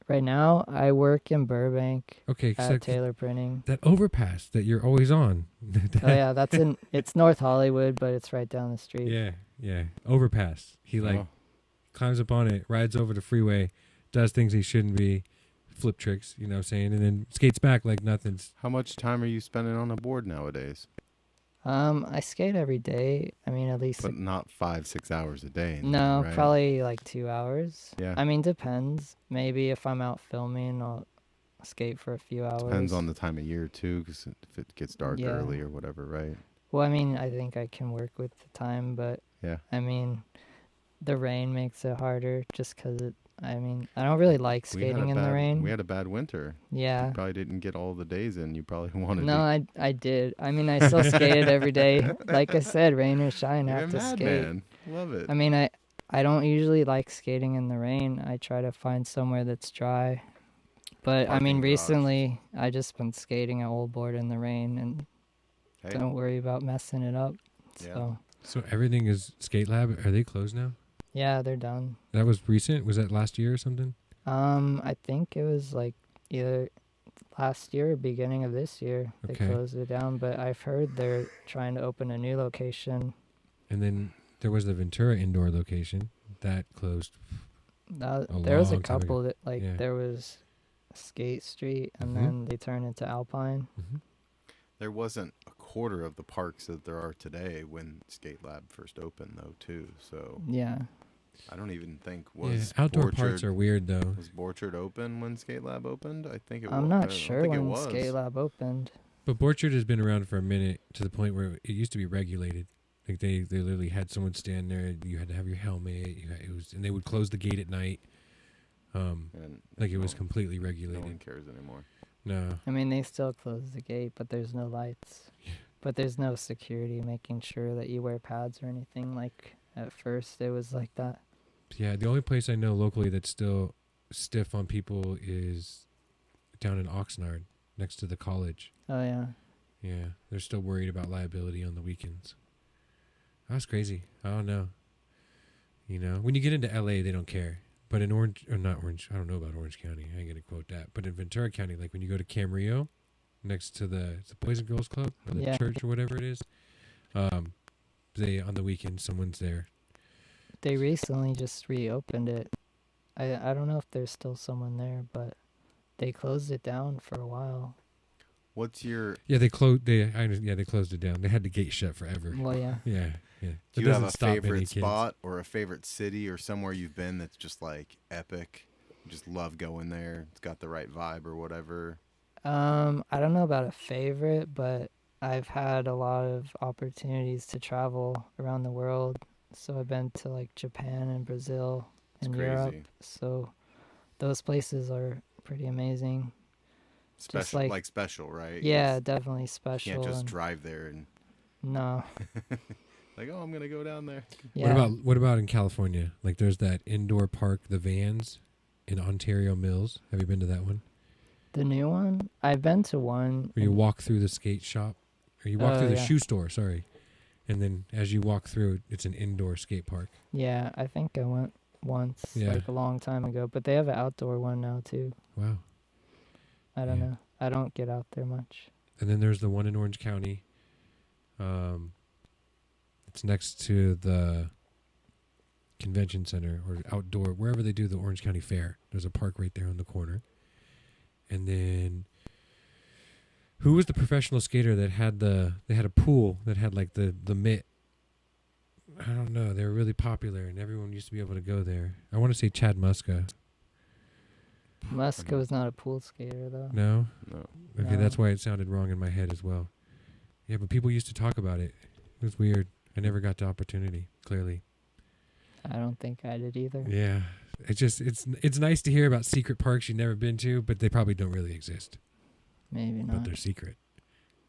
right now, I work in Burbank Okay, at Taylor Printing. that overpass that you're always on. Oh yeah, it's North Hollywood, but it's right down the street. Yeah, overpass. He climbs up on it, rides over the freeway, does things he shouldn't be, flip tricks, you know what I'm saying, and then skates back like nothing's. How much time are you spending on a board nowadays? I skate every day. I mean, at least But not 5-6 hours a day. no, right? probably like 2 hours. Yeah. I mean, depends. Maybe if I'm out filming, I'll skate for a few hours. Depends on the time of year too, because if it gets dark Yeah. early or whatever, right? Well, I mean, I think I can work with the time, but Yeah. I mean, the rain makes it harder just because I don't really like skating in the rain. We had a bad winter. Yeah. You probably didn't get all the days in. You probably wanted No, to. I did. I mean, I still skated every day. Like I said, rain or shine, I You're have a to skate. madman. Love it. I mean, I don't usually like skating in the rain. I try to find somewhere that's dry. But I mean, Parking garage. recently I just been skating at Old Board in the rain and Hey. don't worry about messing it up. Yeah. So everything is Skate Lab. Are they closed now? Yeah, they're done. That was recent. Was that last year or something? I think it was like either last year or beginning of this year they Okay. closed it down. But I've heard they're trying to open a new location. And then there was the Ventura indoor location that closed. There was a long time ago. couple that Yeah. there was Skate Street, and Mhm. then they turned into Alpine. Mm-hmm. There wasn't a quarter of the parks that there are today when Skate Lab first opened, though, too. So Yeah. I don't even think Yeah, was outdoor Borchard, parts are weird though. Was Borchard open when Skate Lab opened? I think it was. I'm I not don't sure think it when was. Skate Lab opened. But Borchard has been around for a minute to the point where it used to be regulated. Like they literally had someone stand there. You had to have your helmet. And they would close the gate at night. And Like it was no- completely No one regulated. cares anymore. No. I mean, they still close the gate, but there's no lights. But there's no security making sure that you wear pads or anything. Like at first, it was like that. Yeah, the only place I know locally that's still stiff on people is down in Oxnard, next to the college. Oh yeah. Yeah, they're still worried about liability on the weekends. That's crazy. I don't know. You know, when you get into LA, they don't care. But in Orange, or not Orange, I don't know about Orange County. I ain't gonna quote that. But in Ventura County, like when you go to Camarillo, next to the Boys and Girls Club or the Yeah. church or whatever it is, they on the weekend someone's there. They recently just reopened it. I don't know if there's still someone there, but they closed it down for a while. What's your? Yeah, they closed. They closed it down. They had the gate shut forever. Well, yeah. Yeah. Do It you have doesn't a stop any favorite kids. spot or a favorite city or somewhere you've been that's just like epic? You just love going there. It's got the right vibe or whatever. I don't know about a favorite, but I've had a lot of opportunities to travel around the world. So I've been to like Japan and Brazil and It's Europe. crazy. So those places are pretty amazing. Special, like- special, right? Yeah, You definitely special. can't just and- drive there and No. like, oh, I'm gonna go down there. Yeah. What about in California? Like there's that indoor park, the Vans, in Ontario Mills. Have you been to that one? The new one? I've been to one. Where you walk through the skate shop, or you walk Oh, through the yeah. shoe store. Sorry, and then as you walk through, it's an indoor skate park. Yeah, I think I went once, Yeah. like a long time ago. But they have an outdoor one now too. Wow. I don't Yeah. know. I don't get out there much. And then there's the one in Orange County. It's next to the convention center or outdoor, wherever they do the Orange County Fair. There's a park right there on the corner. And then Who was the professional skater that had they had a pool that had like the mitt? I don't know. They were really popular and everyone used to be able to go there. I want to say Chad Muska. Muska was not a pool skater though. No? No. Okay, No. that's why it sounded wrong in my head as well. Yeah, but people used to talk about it. It was weird. I never got the opportunity, clearly. I don't think I did either. Yeah. It's nice to hear about secret parks you've never been to, but they probably don't really exist. Maybe But not. they're secret.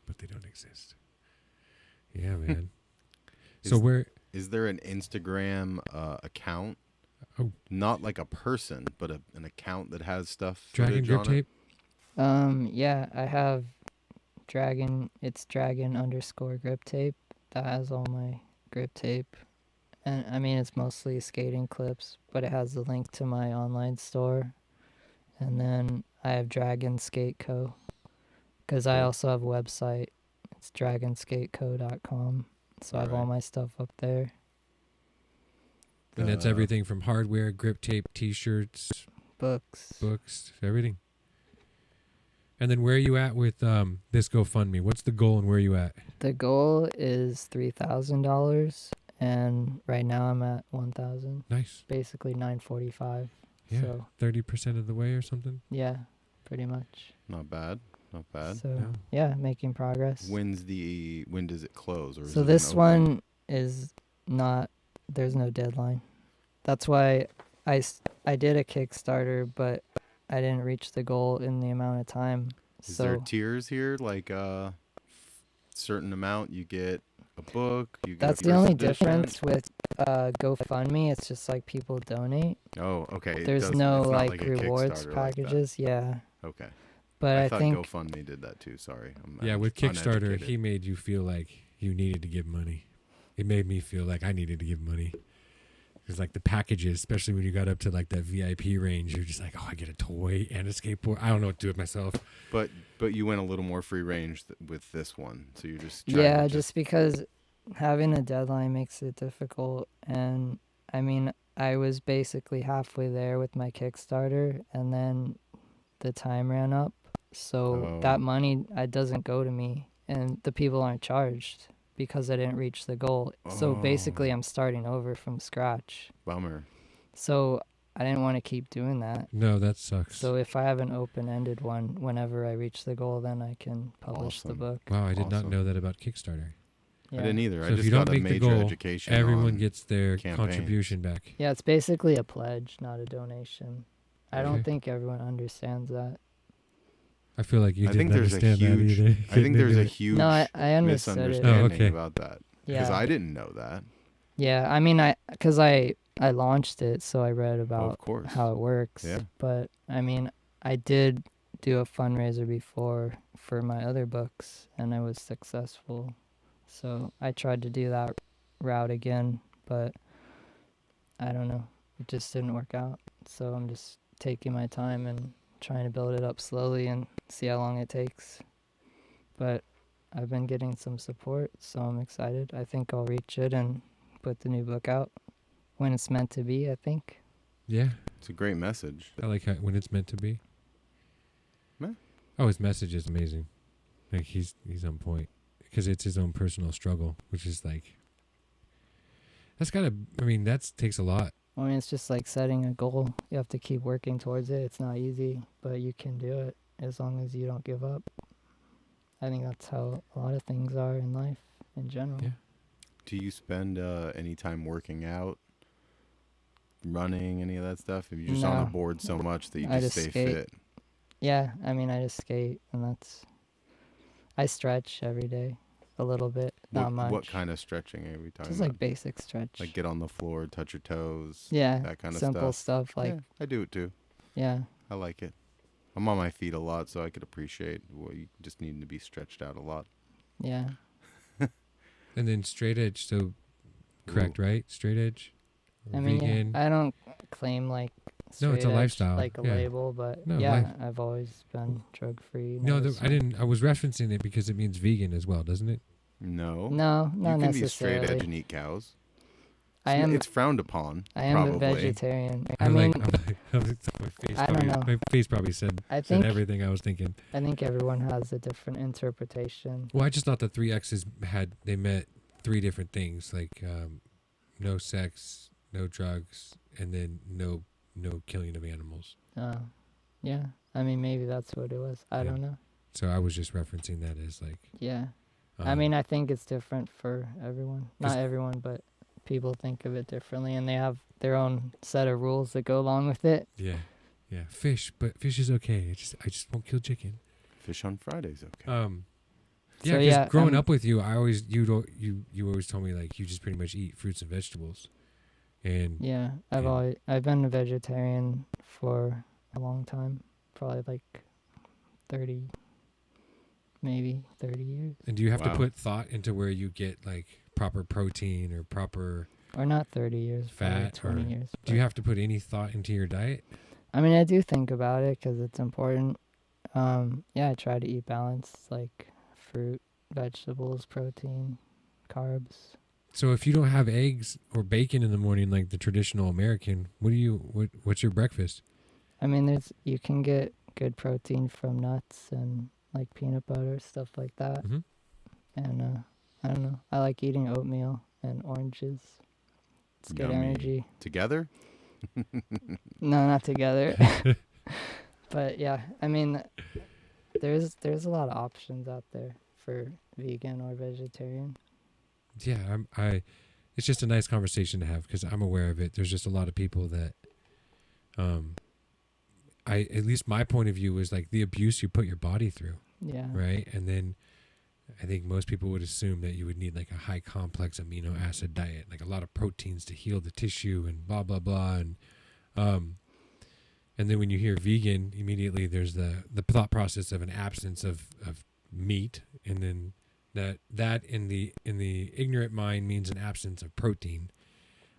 But they don't exist. Yeah, man. Is- So where Is there an Instagram account? Oh. Not like a person, but an account that has stuff. Dragon footage grip on tape? Yeah, I have it's dragon_grip tape that has all my grip tape. And I mean, it's mostly skating clips, but it has the link to my online store. And then I have Dragon Skate Co. Because I Cool. also have a website. It's dragonskateco.com. So I have all Alright. my stuff up there. And that's everything from hardware, grip tape, T-shirts, Books. books, everything. And then where are you at with this GoFundMe? What's the goal and where are you at? The goal is $3,000. And right now I'm at 1,000. Nice. Basically 945. Yeah. So 30% of the way or something? yeah, pretty much. Not bad. Not bad. So No. yeah, making progress. When does it close? Or is So it an this open? one is not. There's no deadline. That's why I did a Kickstarter, but I didn't reach the goal in the amount of time. Is there So tiers here? Like certain amount you get a book. You get that's a the only first edition? difference with GoFundMe. It's just like people donate. Oh, okay. It There's doesn't- no it's not like a rewards Kickstarter like that. packages. Yeah, Okay. but I thought think GoFundMe did that too. Sorry. Yeah, with Kickstarter, uneducated. he made you feel like you needed to give money. It made me feel like I needed to give money. Because like the packages, especially when you got up to like that VIP range, you're just like, oh, I get a toy and a skateboard. I don't know what to do with myself. But you went a little more free range with this one, so you're just trying yeah, to just because having a deadline makes it difficult. And I mean, I was basically halfway there with my Kickstarter, and then the time ran up. So Oh. that money doesn't go to me, and the people aren't charged because I didn't reach the goal. So basically, Oh. I'm starting over from scratch. bummer. So I didn't want to keep doing that. No, that sucks. So if I have an open-ended one, whenever I reach the goal, then I can publish the Awesome. book. wow, I did not Awesome. know that about Kickstarter. Yeah. I didn't either. So I if just you don't got a make the major goal, education. Everyone on- gets their campaigns. contribution back. Yeah, it's basically a pledge, not a donation. I Okay. don't think everyone understands that. I feel like you I didn't think there's a understand that huge. either. I think there's a Getting huge No, I understood it. misunderstanding Oh, okay. about that because Yeah, I didn't know that. yeah. I mean, because I launched it, so I read Oh, about of course. how it works. Yeah. But I mean, I did do a fundraiser before for my other books, and I was successful. So I tried to do that route again, but I don't know. It just didn't work out. So I'm just taking my time and trying to build it up slowly and see how long it takes. But I've been getting some support, so I'm excited. I think I'll reach it and put the new book out when it's meant to be, I think. Yeah, It's a great message. I like how, when it's meant to be. Yeah. Oh, his message is amazing. Like he's on point because it's his own personal struggle, which is like that's gotta. I mean, that takes a lot. I mean, it's just like setting a goal. You have to keep working towards it. It's not easy, but you can do it as long as you don't give up. I think that's how a lot of things are in life in general. Yeah. Do you spend any time working out, running, any of that stuff? Are you just on the No. board so much that you I just just stay skate. fit? Yeah, I mean, I just skate, and I stretch every day a little bit, not much. What kind of stretching are we talking Just about? like basic stretch. Like get on the floor, touch your toes. yeah, that kind of simple stuff. Like, Yeah, I do it too. yeah. I like it. I'm on my feet a lot, so I could appreciate you just needing to be stretched out a lot. Yeah. And then straight edge. So correct, right? Straight edge. I mean, Vegan. yeah, I don't claim like No, it's a straight edge, lifestyle, like a yeah. label, but No, yeah, life. I've always been drug free. No, I didn't. I was referencing it because it means vegan as well, doesn't it? No. No, not you can be straight necessarily. edge and eat cows. It's frowned upon. I am a probably. vegetarian. I I'm mean, my face I don't probably, know. my face probably said everything I was thinking. I think everyone has a different interpretation. Well, I just thought the three X's meant three different things, like no sex, no drugs, and then no killing of animals. Yeah. I mean, maybe that's what it was. I don't know. So I was just referencing that as like. Yeah. I mean, I think it's different for everyone. Not everyone, but people think of it differently, and they have their own set of rules that go along with it. Yeah. Fish, but fish is okay. I just won't kill chicken. Fish on Fridays, okay. Yeah, because growing up with you, you always told me like you just pretty much eat fruits and vegetables, and yeah, I've been a vegetarian for a long time, probably like 30 years. And do you have to put thought into where you get like proper protein or proper or not 30 years, fat 20 years? Do you have to put any thought into your diet? I mean, I do think about it because it's important. I try to eat balanced, like fruit, vegetables, protein, carbs. So if you don't have eggs or bacon in the morning like the traditional American, what's your breakfast? I mean, you can get good protein from nuts and like peanut butter, stuff like that. Mm-hmm. And I don't know. I like eating oatmeal and oranges. It's good energy. Together? No, not together. But yeah, I mean, there's a lot of options out there for vegan or vegetarian. Yeah, it's just a nice conversation to have because I'm aware of it. There's just a lot of people that, at least my point of view is like the abuse you put your body through. Yeah. Right. And then I think most people would assume that you would need like a high complex amino acid diet, like a lot of proteins to heal the tissue and blah, blah, blah. And then when you hear vegan, immediately there's the thought process of an absence of meat. And then that in the ignorant mind means an absence of protein.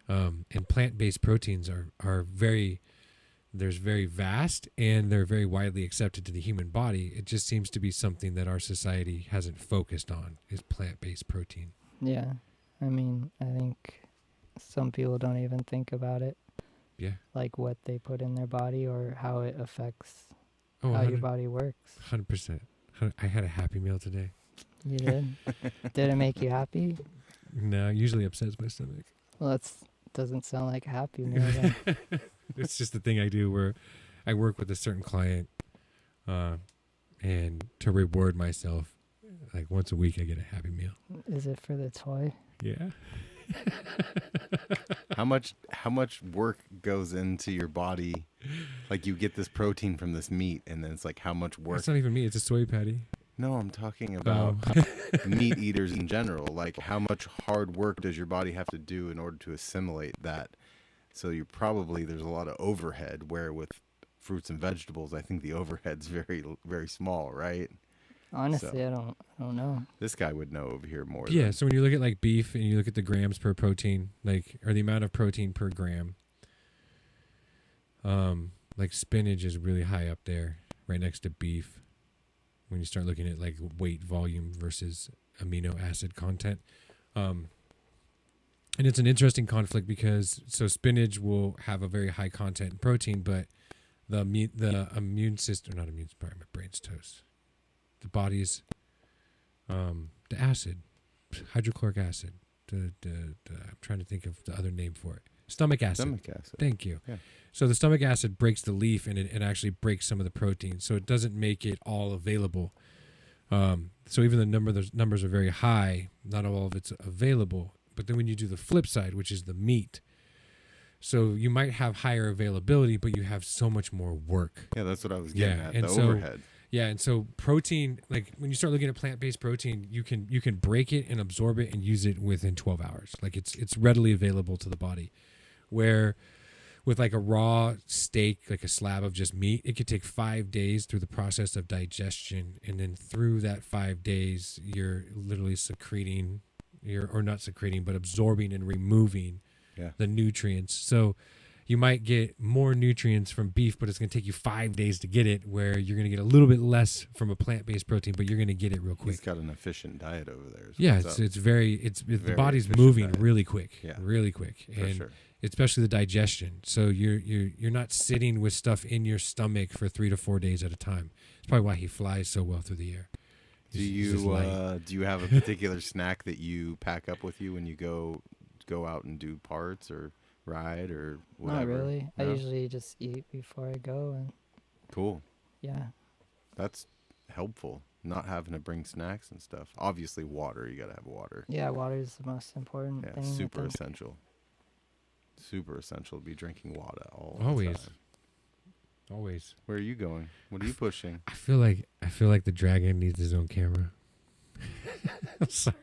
And plant-based proteins are very vast and they're very widely accepted to the human body. It just seems to be something that our society hasn't focused on is plant-based protein. Yeah. I mean, I think some people don't even think about it. Yeah. Like what they put in their body or how it affects how your body works. 100%. I had a Happy Meal today. You did? Did it make you happy? No, it usually upsets my stomach. Well, that doesn't sound like a Happy Meal then. It's just the thing I do where I work with a certain client and to reward myself, like once a week I get a Happy Meal. Is it for the toy? Yeah. How much work goes into your body? Like you get this protein from this meat and then it's like how much work? It's not even meat, it's a soy patty. No, I'm talking about meat eaters in general. Like how much hard work does your body have to do in order to assimilate that? So there's a lot of overhead, where with fruits and vegetables, I think the overhead's very, very small, right? Honestly, I don't know. This guy would know over here more. Yeah, so when you look at like beef and you look at the grams per protein, like, or the amount of protein per gram, like spinach is really high up there, right next to beef. When you start looking at like weight, volume versus amino acid content. And it's an interesting conflict because spinach will have a very high content in protein, but the immune system, not immune, sorry, my brain's toast. The body's, the acid, hydrochloric acid, I'm trying to think of the other name for it. Stomach acid. Stomach acid. Thank you. Yeah. So the stomach acid breaks the leaf and it actually breaks some of the protein. So it doesn't make it all available. So even the numbers are very high, not all of it's available. But then when you do the flip side, which is the meat, so you might have higher availability, but you have so much more work. Yeah, that's what I was getting at, and the so, overhead. Yeah, and so protein, like when you start looking at plant-based protein, you can break it and absorb it and use it within 12 hours. Like it's readily available to the body. Where with like a raw steak, like a slab of just meat, it could take 5 days through the process of digestion. And then through that 5 days, you're literally absorbing and removing the nutrients. So you might get more nutrients from beef, but it's going to take you 5 days to get it, where you're going to get a little bit less from a plant-based protein, but you're going to get it real quick. He's got an efficient diet over there. Yeah, it's very the body's moving diet. really quick, Yeah. really quick, For and sure. especially the digestion. So you're not sitting with stuff in your stomach for 3 to 4 days at a time. It's probably why he flies so well through the air. Do He's just light. you have a particular snack that you pack up with you when you go out and do parts or ride or whatever? Not really. I No? usually just eat before I go, and Cool. yeah. That's helpful. Not having to bring snacks and stuff. Obviously, water. You gotta have water. Yeah, water is the most important Yeah, thing. I super think. essential. Super essential to be drinking water all Always. the time. Always. Where are you going? What are you pushing? I feel like the dragon needs his own camera. I'm sorry.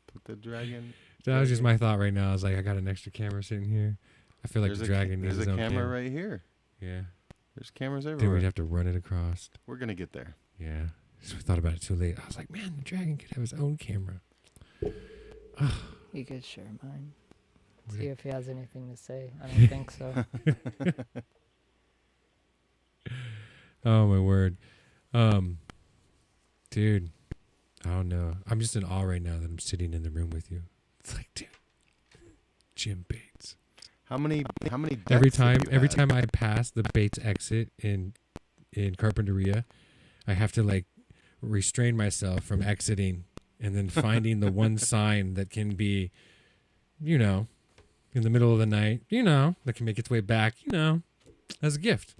Put the dragon. That was just my thought right now. I was like, I got an extra camera sitting here. I feel like There's the a dragon needs There's his a own camera camera. right here. Yeah. There's cameras Then everywhere. we'd have to run it across. We're gonna get there. Yeah. So we thought about it too late. I was like, man, the dragon could have his own camera. You could share mine. Would See it- if he has anything to say. I don't think so. Oh my word. Dude, I don't know. I'm just in awe right now that I'm sitting in the room with you. It's like, dude, Jim Bates. How many Every deaths have you had? time I pass the Bates exit in Carpinteria, I have to like restrain myself from exiting and then finding the one sign that can be, in the middle of the night, that can make its way back, as a gift.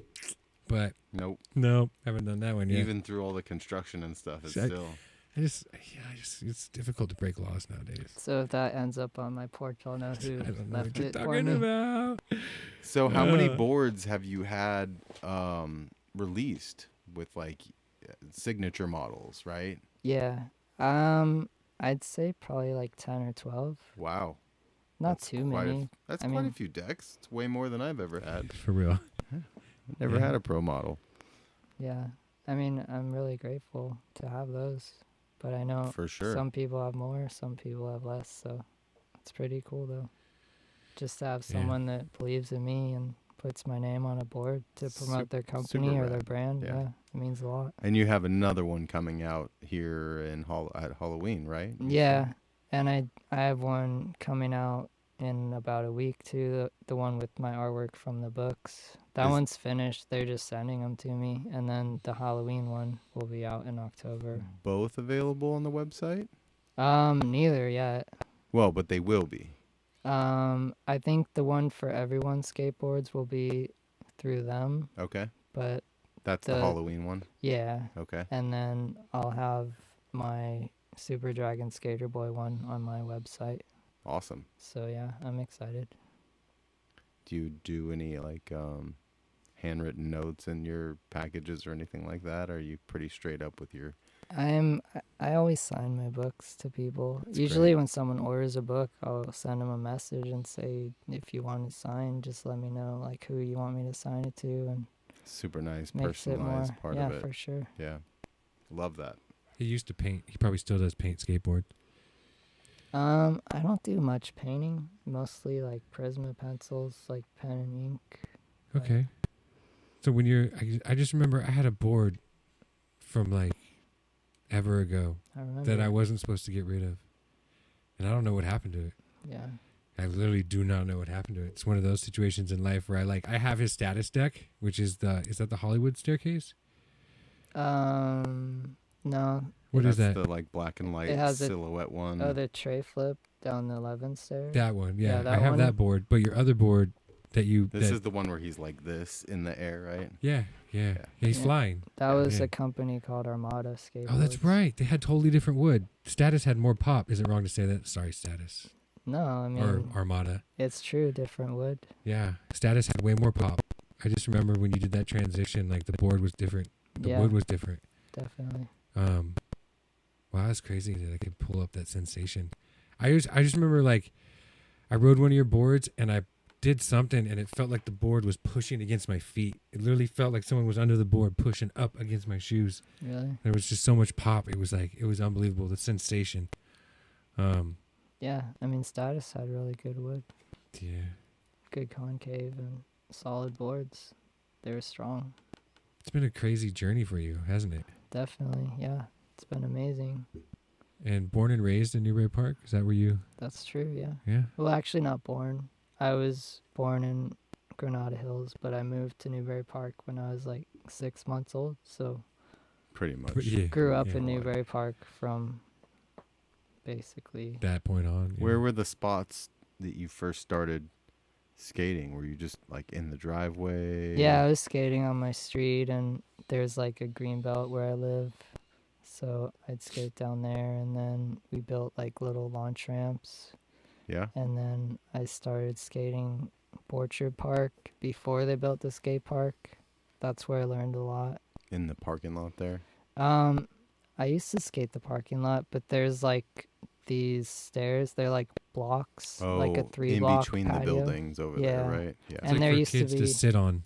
But Nope. no, haven't done that one yet. Even through all the construction and stuff, it's Exact- still. It's difficult to break laws nowadays. So if that ends up on my porch, I'll know who I don't know left what you're it for talking me. about. So how many Uh. boards have you had released with like signature models, right? Yeah. I'd say probably like 10 or 12. Wow. Not That's too quite many. That's I quite a mean- few decks. It's way more than I've ever had. For real. Never Yeah. had a pro model. Yeah. I mean, I'm really grateful to have those. But I know For sure. some people have more, some people have less. So it's pretty cool, though. Just to have Yeah. someone that believes in me and puts my name on a board to promote their company super or their rad. brand. Yeah. Yeah. It means a lot. And you have another one coming out here in at Halloween, right? You Yeah. said? And I have one coming out in about a week too. The one with my artwork from the books. That Is- one's finished. They're just sending them to me, and then the Halloween one will be out in October. Both available on the website? Neither yet. Well, but they will be. I think the one for everyone skateboards will be through them, Okay. but That's the The- Halloween one. yeah. Okay. And then I'll have my Super Dragon Skater Boy one on my website. Awesome. So yeah, I'm excited. Do you do any like handwritten notes in your packages or anything like that? Or are you pretty straight up with your I always sign my books to people. That's Usually great. when someone orders a book, I'll send them a message and say, if you want it signed, just let me know like who you want me to sign it to, and super nice makes it more. personalized part Yeah, of it? for sure. Yeah. Love that. He used to paint. He probably still does paint skateboard. I don't do much painting. Mostly like Prisma pencils, like pen and ink. Like, Okay. So when I just remember I had a board from like ever ago I remember. that I wasn't supposed to get rid of. And I don't know what happened to it. Yeah. I literally do not know what happened to it. It's one of those situations in life where I have his status deck, which is is that the Hollywood staircase? No. What is That's that? the like black and white It has a- silhouette one. Oh, the tray flip down the 11th stair. That one. Yeah, Yeah, I that have one. that board, but your other board that This is the one where he's like this in the air, right? yeah. He's Yeah. flying. That was Yeah. a company called Armada Skateboards. Oh, that's right. They had totally different wood. Status had more pop. Is it wrong to say that? Sorry, Status. No, I mean, Or Armada. it's true, different wood. Yeah. Status had way more pop. I just remember when you did that transition, like the board was different. The Yeah, wood was different. definitely. Wow, that's crazy that I could pull up that sensation. I just remember like I rode one of your boards and I did something and it felt like the board was pushing against my feet. It literally felt like someone was under the board pushing up against my shoes. Really? There was just so much pop. It was unbelievable. The sensation. Yeah, I mean, Status had really good wood. Yeah. good concave and solid boards. They were strong. It's been a crazy journey for you, hasn't it? Definitely, yeah. It's been amazing. And born and raised in Newbury Park? Is that where you? That's true, yeah. Yeah. Well, actually not born. I was born in Granada Hills, but I moved to Newbury Park when I was like 6 months old. So Pretty much. Yeah. grew up yeah. in Newbury Park from basically. That point on. Yeah. Where were the spots that you first started skating? Were you just like in the driveway? Yeah, I was skating on my street, and there's like a green belt where I live. So I'd skate down there, and then we built like little launch ramps. Yeah. And then I started skating Orchard Park before they built the skate park. That's where I learned a lot. In the parking lot there. I used to skate the parking lot, but there's like these stairs. They're like blocks, like a 3-block in between patio. the buildings over there, Yeah. right? Yeah. It's And like there for used to kids be- to sit on.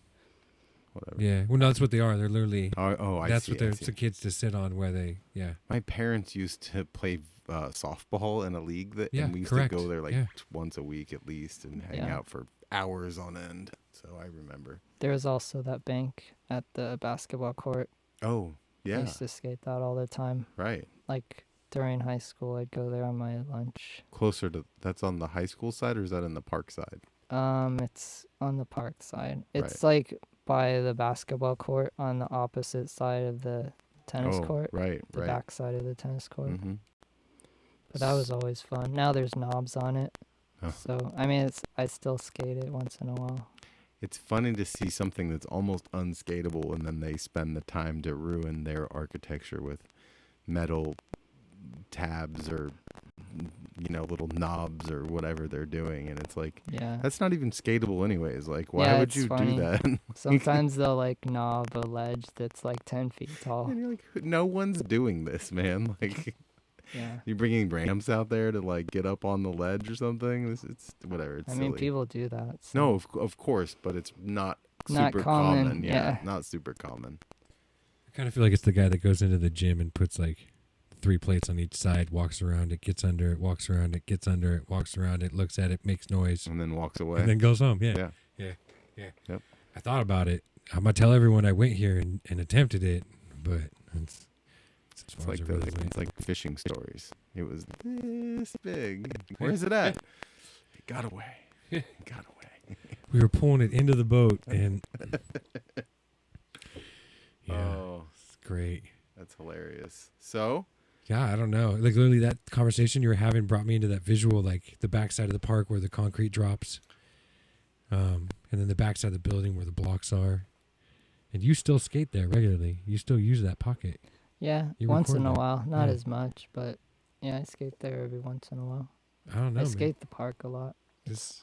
Whatever. Yeah. Well, no, that's what they are. They're literally. I That's see. what I they're. see. It's the kids to sit on where they. Yeah. My parents used to play softball in a league that, Yeah, and we used correct. to go there like Yeah. once a week at least and hang Yeah. out for hours on end. So I remember. There was also that bank at the basketball court. Oh, I yeah, used to skate that all the time. right. Like during high school, I'd go there on my lunch. Closer to that's on the high school side, or is that in the park side? It's on the park side. It's like by the basketball court on the opposite side of the tennis court. Right, The right. back side of the tennis court. Mm-hmm. But that was always fun. Now there's knobs on it. Oh. So, I mean, I still skate it once in a while. It's funny to see something that's almost unskateable, and then they spend the time to ruin their architecture with metal tabs or little knobs or whatever they're doing, and it's like Yeah. that's not even skateable anyways. Like, why Yeah, would it's you funny. do that? Sometimes they'll like knob a ledge that's like 10 feet tall. And you're like, no one's doing this, man. Like, Yeah. you bringing ramps out there to like get up on the ledge or something? It's whatever. It's I mean, silly. people do that. So. No, of course, but it's not Not super common, Yeah, yeah. not super common. I kind of feel like it's the guy that goes into the gym and puts like 3 plates on each side, walks around it, gets under it, walks around it, gets under it, walks around it, looks at it, makes noise, And then walks away. and then goes home. Yeah. Yeah. Yeah. Yep. I thought about it. I'm gonna tell everyone I went here and attempted it, but it's as It's far like as I really those, went. it's like fishing stories. It was this big. Where's it at? It got away. It got away. We were pulling it into the boat, and yeah, Oh, it's great. that's hilarious. So, Yeah, I don't know. Like literally, that conversation you were having brought me into that visual, like the backside of the park where the concrete drops, and then the backside of the building where the blocks are. And you still skate there regularly. You still use that pocket. Yeah, You once in record a that. while. Not Yeah. as much, but yeah, I skate there every once in a while. I don't know, I man. skate the park a lot. It's-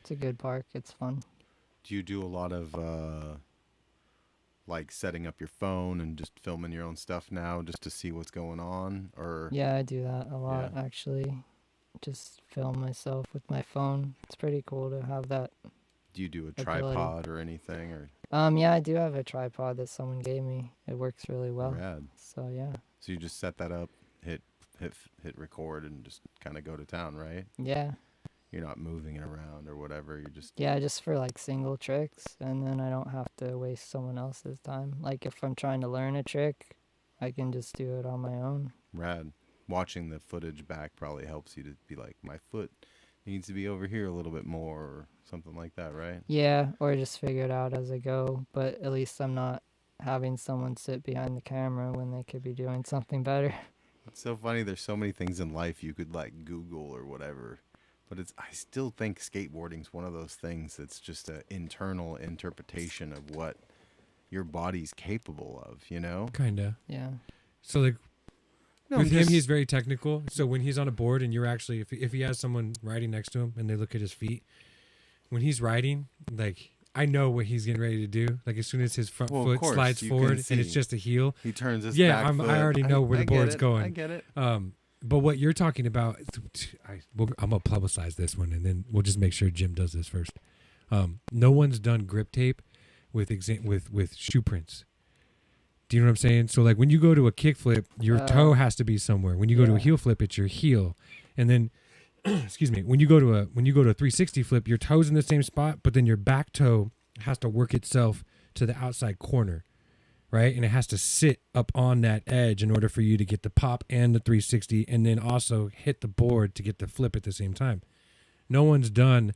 It's a good park. It's fun. do you do a lot of like setting up your phone and just filming your own stuff now just to see what's going on? Or Yeah, I do that a lot, actually. Just film myself with my phone. It's pretty cool to have that. do you do a ability. tripod or anything? Or Yeah, I do have a tripod that someone gave me. It works really well. rad. So, yeah. So you just set that up, hit record, and just kind of go to town, right? Yeah. You're not moving it around or whatever. You're just Yeah, just for like single tricks, and then I don't have to waste someone else's time. Like if I'm trying to learn a trick, I can just do it on my own. rad. Watching the footage back probably helps you to be like, my foot needs to be over here a little bit more, or something like that, right? Yeah, or just figure it out as I go, but at least I'm not having someone sit behind the camera when they could be doing something better. It's so funny. There's so many things in life you could like Google or whatever, but I still think skateboarding's one of those things that's just an internal interpretation of what your body's capable of, you know? Kinda. Yeah. So like No, with I'm him, just- he's very technical. So when he's on a board and you're actually, if he has someone riding next to him and they look at his feet, when he's riding, like I know what he's getting ready to do. Like as soon as his front Well, of foot course, slides you can forward and see. it's just a heel. He turns his Yeah, back foot. I already know where the get board's it. going. I get it. But what you're talking about, I'm gonna publicize this one, and then we'll just make sure Jim does this first. No one's done grip tape with shoe prints. Do you know what I'm saying? So like when you go to a kick flip, your toe has to be somewhere. When you go to a Yeah. heel flip, it's your heel, and then excuse me, when you go to a 360 flip, your toe's in the same spot, but then your back toe has to work itself to the outside corner, right? And it has to sit up on that edge in order for you to get the pop and the 360, and then also hit the board to get the flip at the same time. No one's done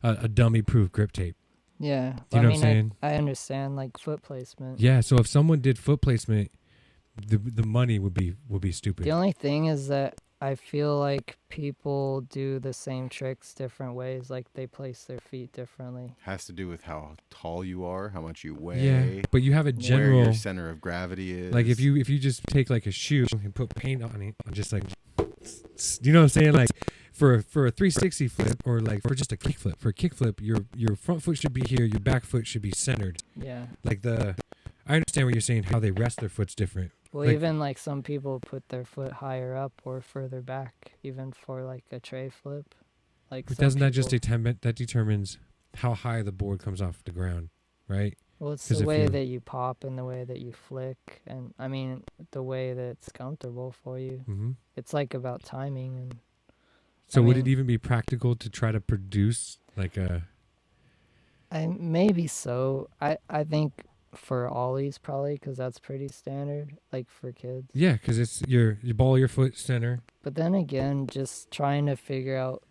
a dummy-proof grip tape. Yeah. Do you know what I'm saying? I understand like foot placement. Yeah. So if someone did foot placement, the money would be stupid. The only thing is that I feel like people do the same tricks different ways. Like they place their feet differently. Has to do with how tall you are, how much you weigh. Yeah, but you have a where general your center of gravity is. like if you just take like a shoe and put paint on it, just like, you know what I'm saying? Like for a 360 flip, or like for just a kick flip. For a kick flip, your front foot should be here, your back foot should be centered. Yeah. Like I understand what you're saying. How they rest their foot's different. Well, Like- even like some people put their foot higher up or further back, even for like a tray flip. Like But some doesn't that just people- that determines how high the board comes off the ground, right? Well, it's 'cause the if way you- that you pop and the way that you flick, and I mean the way that it's comfortable for you. Mm-hmm. It's like about timing and. So I would mean- it even be practical to try to produce like a? Maybe so. I think for ollies probably, because that's pretty standard, like for kids. Yeah, because it's you ball your foot center. But then again, just trying to figure out,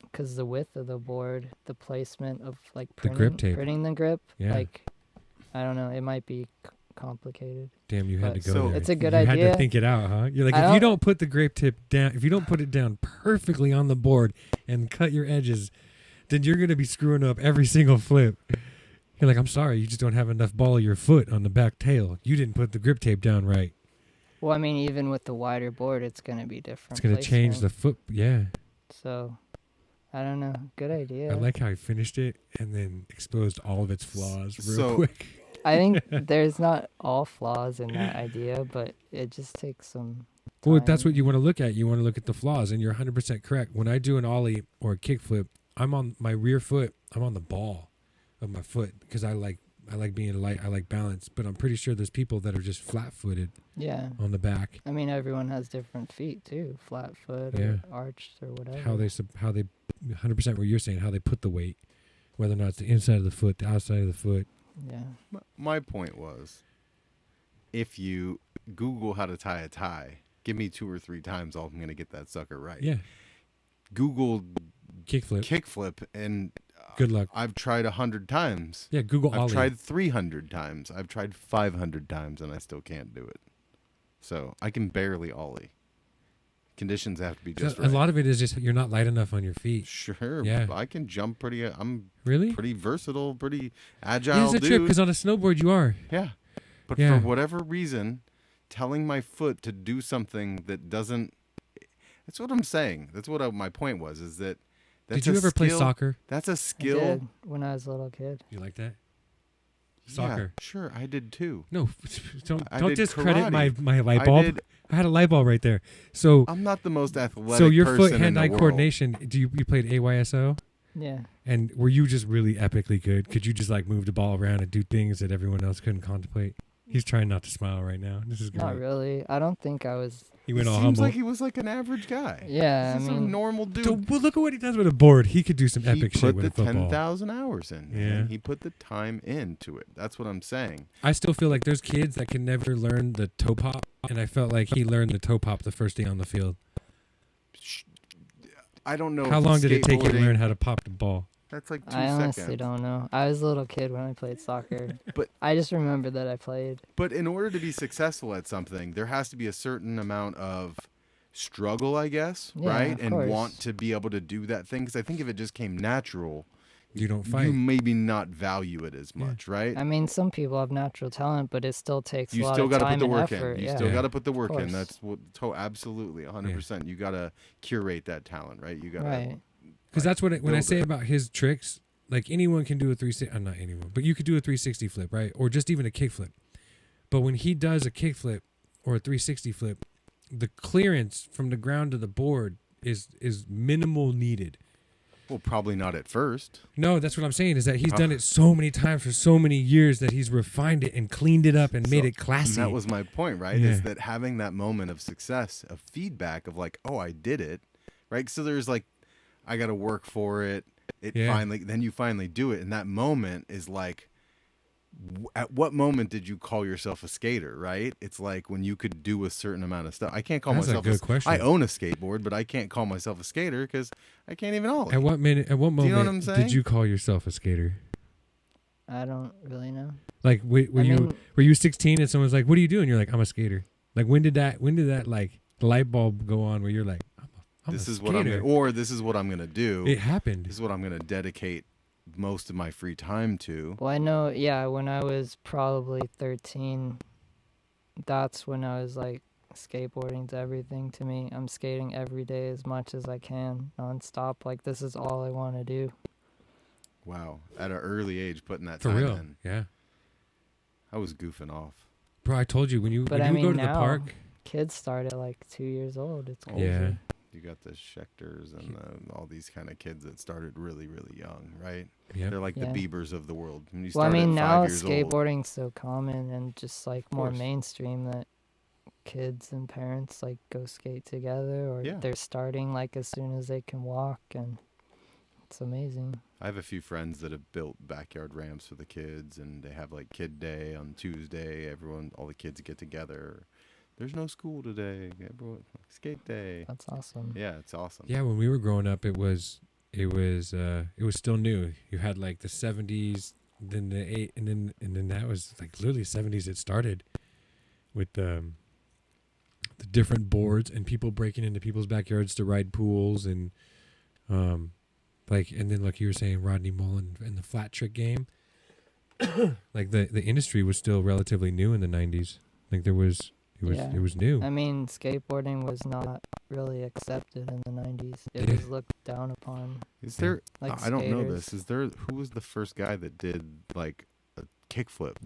because the width of the board, the placement of like The grip tape. printing the grip, Yeah. like I don't know, it might be complicated. Damn, you had to But- go So- there. It's a good you had idea. to think it out, huh? You're like, I if you don't- don't put the grip tip down, if you don't put it down perfectly on the board and cut your edges, then you're gonna be screwing up every single flip. You're like, I'm sorry, you just don't have enough ball of your foot on the back tail. You didn't put the grip tape down right. Well, I mean, even with the wider board, it's gonna be different. It's gonna change the foot. Yeah, So, I don't know. Good idea. I like how he finished it and then exposed all of its flaws real So- quick. I think there's not all flaws in that idea, but it just takes some. Well, that's time. what you want to look at. You want to look at the flaws, and you're 100% correct. When I do an ollie or a kick flip, I'm on my rear foot. I'm on the ball of my foot because I like being light. I like balance. But I'm pretty sure there's people that are just flat-footed Yeah. on the back. I mean, everyone has different feet too, flat foot Yeah. or arched or whatever. How they 100% what you're saying. How they put the weight, whether or not it's the inside of the foot, the outside of the foot. Yeah. My point was, if you Google how to tie a tie, give me 2 or 3 times, I'm going to get that sucker right. Yeah, Google kick flip. kickflip, and Good luck. I've tried 100 times. Yeah, Google I've ollie. tried 300 times. I've tried 500 times, and I still can't do it. So I can barely ollie. Conditions have to be just A right. lot of it is just you're not light enough on your feet. Sure, Yeah. I can jump pretty. I'm Really? pretty versatile, pretty agile Yeah, it's a trip dude. because on a snowboard you are. Yeah. But Yeah. for whatever reason, telling my foot to do something that doesn't. That's what I'm saying. That's what my point was. Is that. That's Did you a ever play skill- soccer? That's a I skill. did when I was a little kid. You like that? Yeah, Soccer. sure, I did too. No, don't I don't did discredit karate. my light I bulb. did. I had a light bulb right there. So I'm not the most athletic. so your person foot in hand-eye the world. coordination. Do you played AYSO? Yeah. And were you just really epically good? Could you just like move the ball around and do things that everyone else couldn't contemplate? He's trying not to smile right now. This is great. Not really. I don't think I was. He went all Seems humble. like he was like an average guy. Yeah, He's I a mean, normal dude. So, well, look at what he does with a board. He could do some He epic shit put with the a football. 10,000 hours in. Yeah. Man. He put the time into it. That's what I'm saying. I still feel like there's kids that can never learn the toe pop, and I felt like he learned the toe pop the first day on the field. I don't know. How if long did it take you to skateboarding- learn how to pop the ball? That's like 2 I honestly seconds. don't know. I was a little kid when I played soccer, But- I just remember that I played. But in order to be successful at something, there has to be a certain amount of struggle, I guess, Yeah, right? of And course. want to be able to do that thing. Because I think if it just came natural, You don't fight. you maybe not value it as Yeah. much, right? I mean, some people have natural talent, but it still takes You a lot still of got to time put the and work effort. in. You Yeah. still Yeah. got to put the work in. course. That's what absolutely 100%. You got to curate that talent, right? You got to Right. Because that's what when I build say it. about his tricks, like anyone can do a 360. Not anyone, but you could do a 360 flip, right? Or just even a kick flip. But when he does a kick flip or a 360 flip, the clearance from the ground to the board is minimal needed. Well, probably not at first. No, that's what I'm saying is that he's done it so many times for so many years that he's refined it and cleaned it up and made So- it classy. And that was my point, right? Yeah. Is that having that moment of success, of feedback of like, oh, I did it, right? So there's like, I got to work for it. Yeah. Then you finally do it. And that moment is like, at what moment did you call yourself a skater, right? It's like when you could do a certain amount of stuff. I can't call That's a myself good question. I own a skateboard, but I can't call myself a skater because I can't even ollie. At what moment you know what I'm did saying? you call yourself a skater? I don't really know. Like were you 16 and someone's like, "What are you doing?" You're like, "I'm a skater." Like when did that like light bulb go on where you're like, I'm this a is skater. this is what I'm gonna do. It happened. This is what I'm gonna dedicate most of my free time to. Well, I know, yeah, when I was probably 13, that's when I was like, skateboarding's everything to me. I'm skating every day as much as I can, nonstop. Like, this is all I want to do. Wow, at an early age, putting that For time real. in. Yeah. I was goofing off. Bro, I told you when you But when I you mean, go to the now, park. kids start at like 2 years old. It's crazy. Yeah. You got the Schechters and all these kind of kids that started really, really young, right? Yep. They're like Yeah. the Biebers of the world. When you Well, I start mean, at 5 now years old, skateboarding's so common and just like more course. mainstream that kids and parents like go skate together, or Yeah. they're starting like as soon as they can walk, and it's amazing. I have a few friends that have built backyard ramps for the kids, and they have like kid day on Tuesday. All the kids get together. There's no school today. Everyone, skate day. That's awesome. Yeah, it's awesome. Yeah, when we were growing up, it was still new. You had like the 70s, then the 8, and then that was like literally 70s. It started with the different boards and people breaking into people's backyards to ride pools and and then like you were saying, Rodney Mullen and the flat trick game. Like the industry was still relatively new in the 90s. Like it was new. I mean, skateboarding was not really accepted in the 90s. It Yeah. was looked down upon. Is there? Like I don't know skaters. this. Is there? Who was the first guy that did like a kickflip?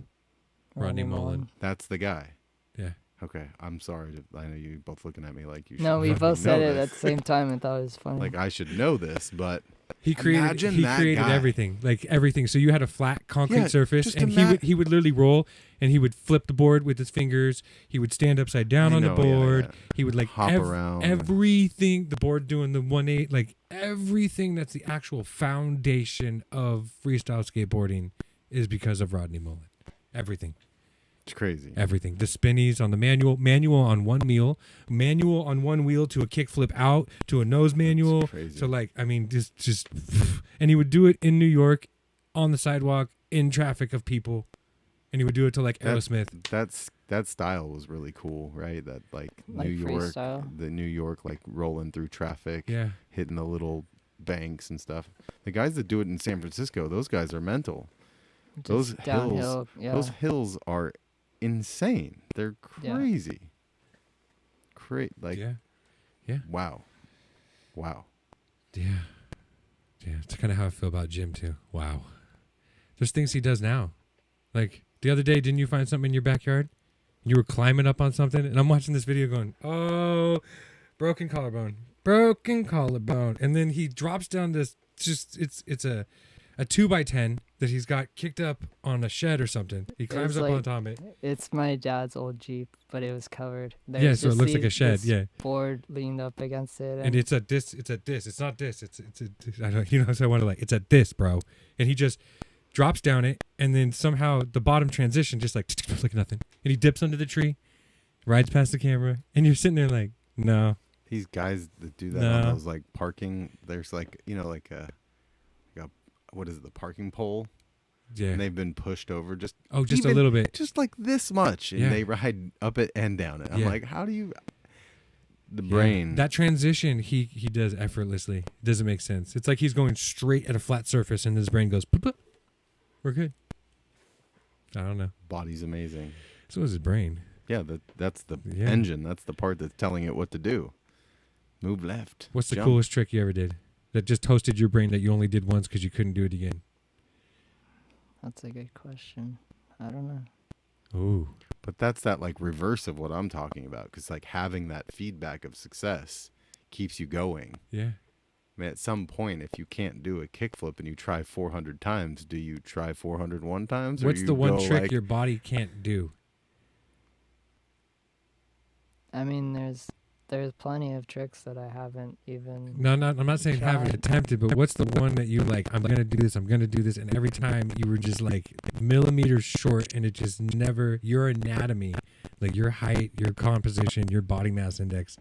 Rodney Mullen. That's the guy. Yeah. Okay, I'm sorry. I know you both looking at me like you should. No, we fucking both said know it this. at the same time and thought it was funny. Like I should know this, but He created Imagine that guy. everything, like everything. So you had a flat concrete Yeah, surface, just and ima- he would literally roll, and he would flip the board with his fingers. He would stand upside down I on know, the yeah, board. yeah. He would like Hop around. everything. The board doing the 1/8, like everything. That's the actual foundation of freestyle skateboarding is because of Rodney Mullen. Everything. It's crazy. Everything. The spinnies on the manual on one wheel, manual on one wheel to a kickflip out to a nose manual. crazy. So like, I mean, just, and he would do it in New York, on the sidewalk, in traffic of people, and he would do it to like Aerosmith. That style was really cool, right? That like Like New York, freestyle. the New York like rolling through traffic, Yeah, hitting the little banks and stuff. The guys that do it in San Francisco, those guys are mental. Those Just downhill. Yeah. Those hills are insane. They're Yeah. crazy. Like yeah, wow. yeah. It's kind of how I feel about Jim too. Wow, there's things he does now. Like the other day, didn't you find something in your backyard? You were climbing up on something, and I'm watching this video going, "Oh, broken collarbone," and then he drops down this. It's a 2x10 that he's got kicked up on a shed or something. He climbs up on top of it. It's my dad's old Jeep, but it was covered. Yeah, so it looks like a shed. this Yeah, board leaned up against it. and it's a disc. It's a disc. It's not disc. It's a. I don't. You know. So I want to like. It's a disc, bro. And he just drops down it, and then somehow the bottom transition just like like nothing. And he dips under the tree, rides past the camera, and you're sitting there like, no. These guys that do that No. on those like parking, there's like like a what is it, the parking pole? Yeah. And they've been pushed over just Oh, just a even- little bit. just like this much, and Yeah. they ride up it and down it. I'm Yeah. like, how do you? The Yeah. brain. That transition he does effortlessly. It doesn't make sense. It's like he's going straight at a flat surface and his brain goes, "Poop, poop. We're good." I don't know. body's amazing. So is his brain. Yeah, that's the Yeah. engine. That's the part that's telling it what to do. Move left. What's the jump. coolest trick you ever did that just toasted your brain that you only did once because you couldn't do it again? That's a good question. I don't know. Ooh. But that's that like reverse of what I'm talking about, because like having that feedback of success keeps you going. Yeah. I mean, at some point, if you can't do a kickflip and you try 400 times, do you try 401 times? What's or the you one go trick like, your body can't do? I mean, there's there's plenty of tricks that I haven't even. No, I'm not saying haven't tried. attempted, but what's the one that you like? I'm gonna do this, and every time you were just like millimeters short, and it just never. Your anatomy, like your height, your composition, your body mass index,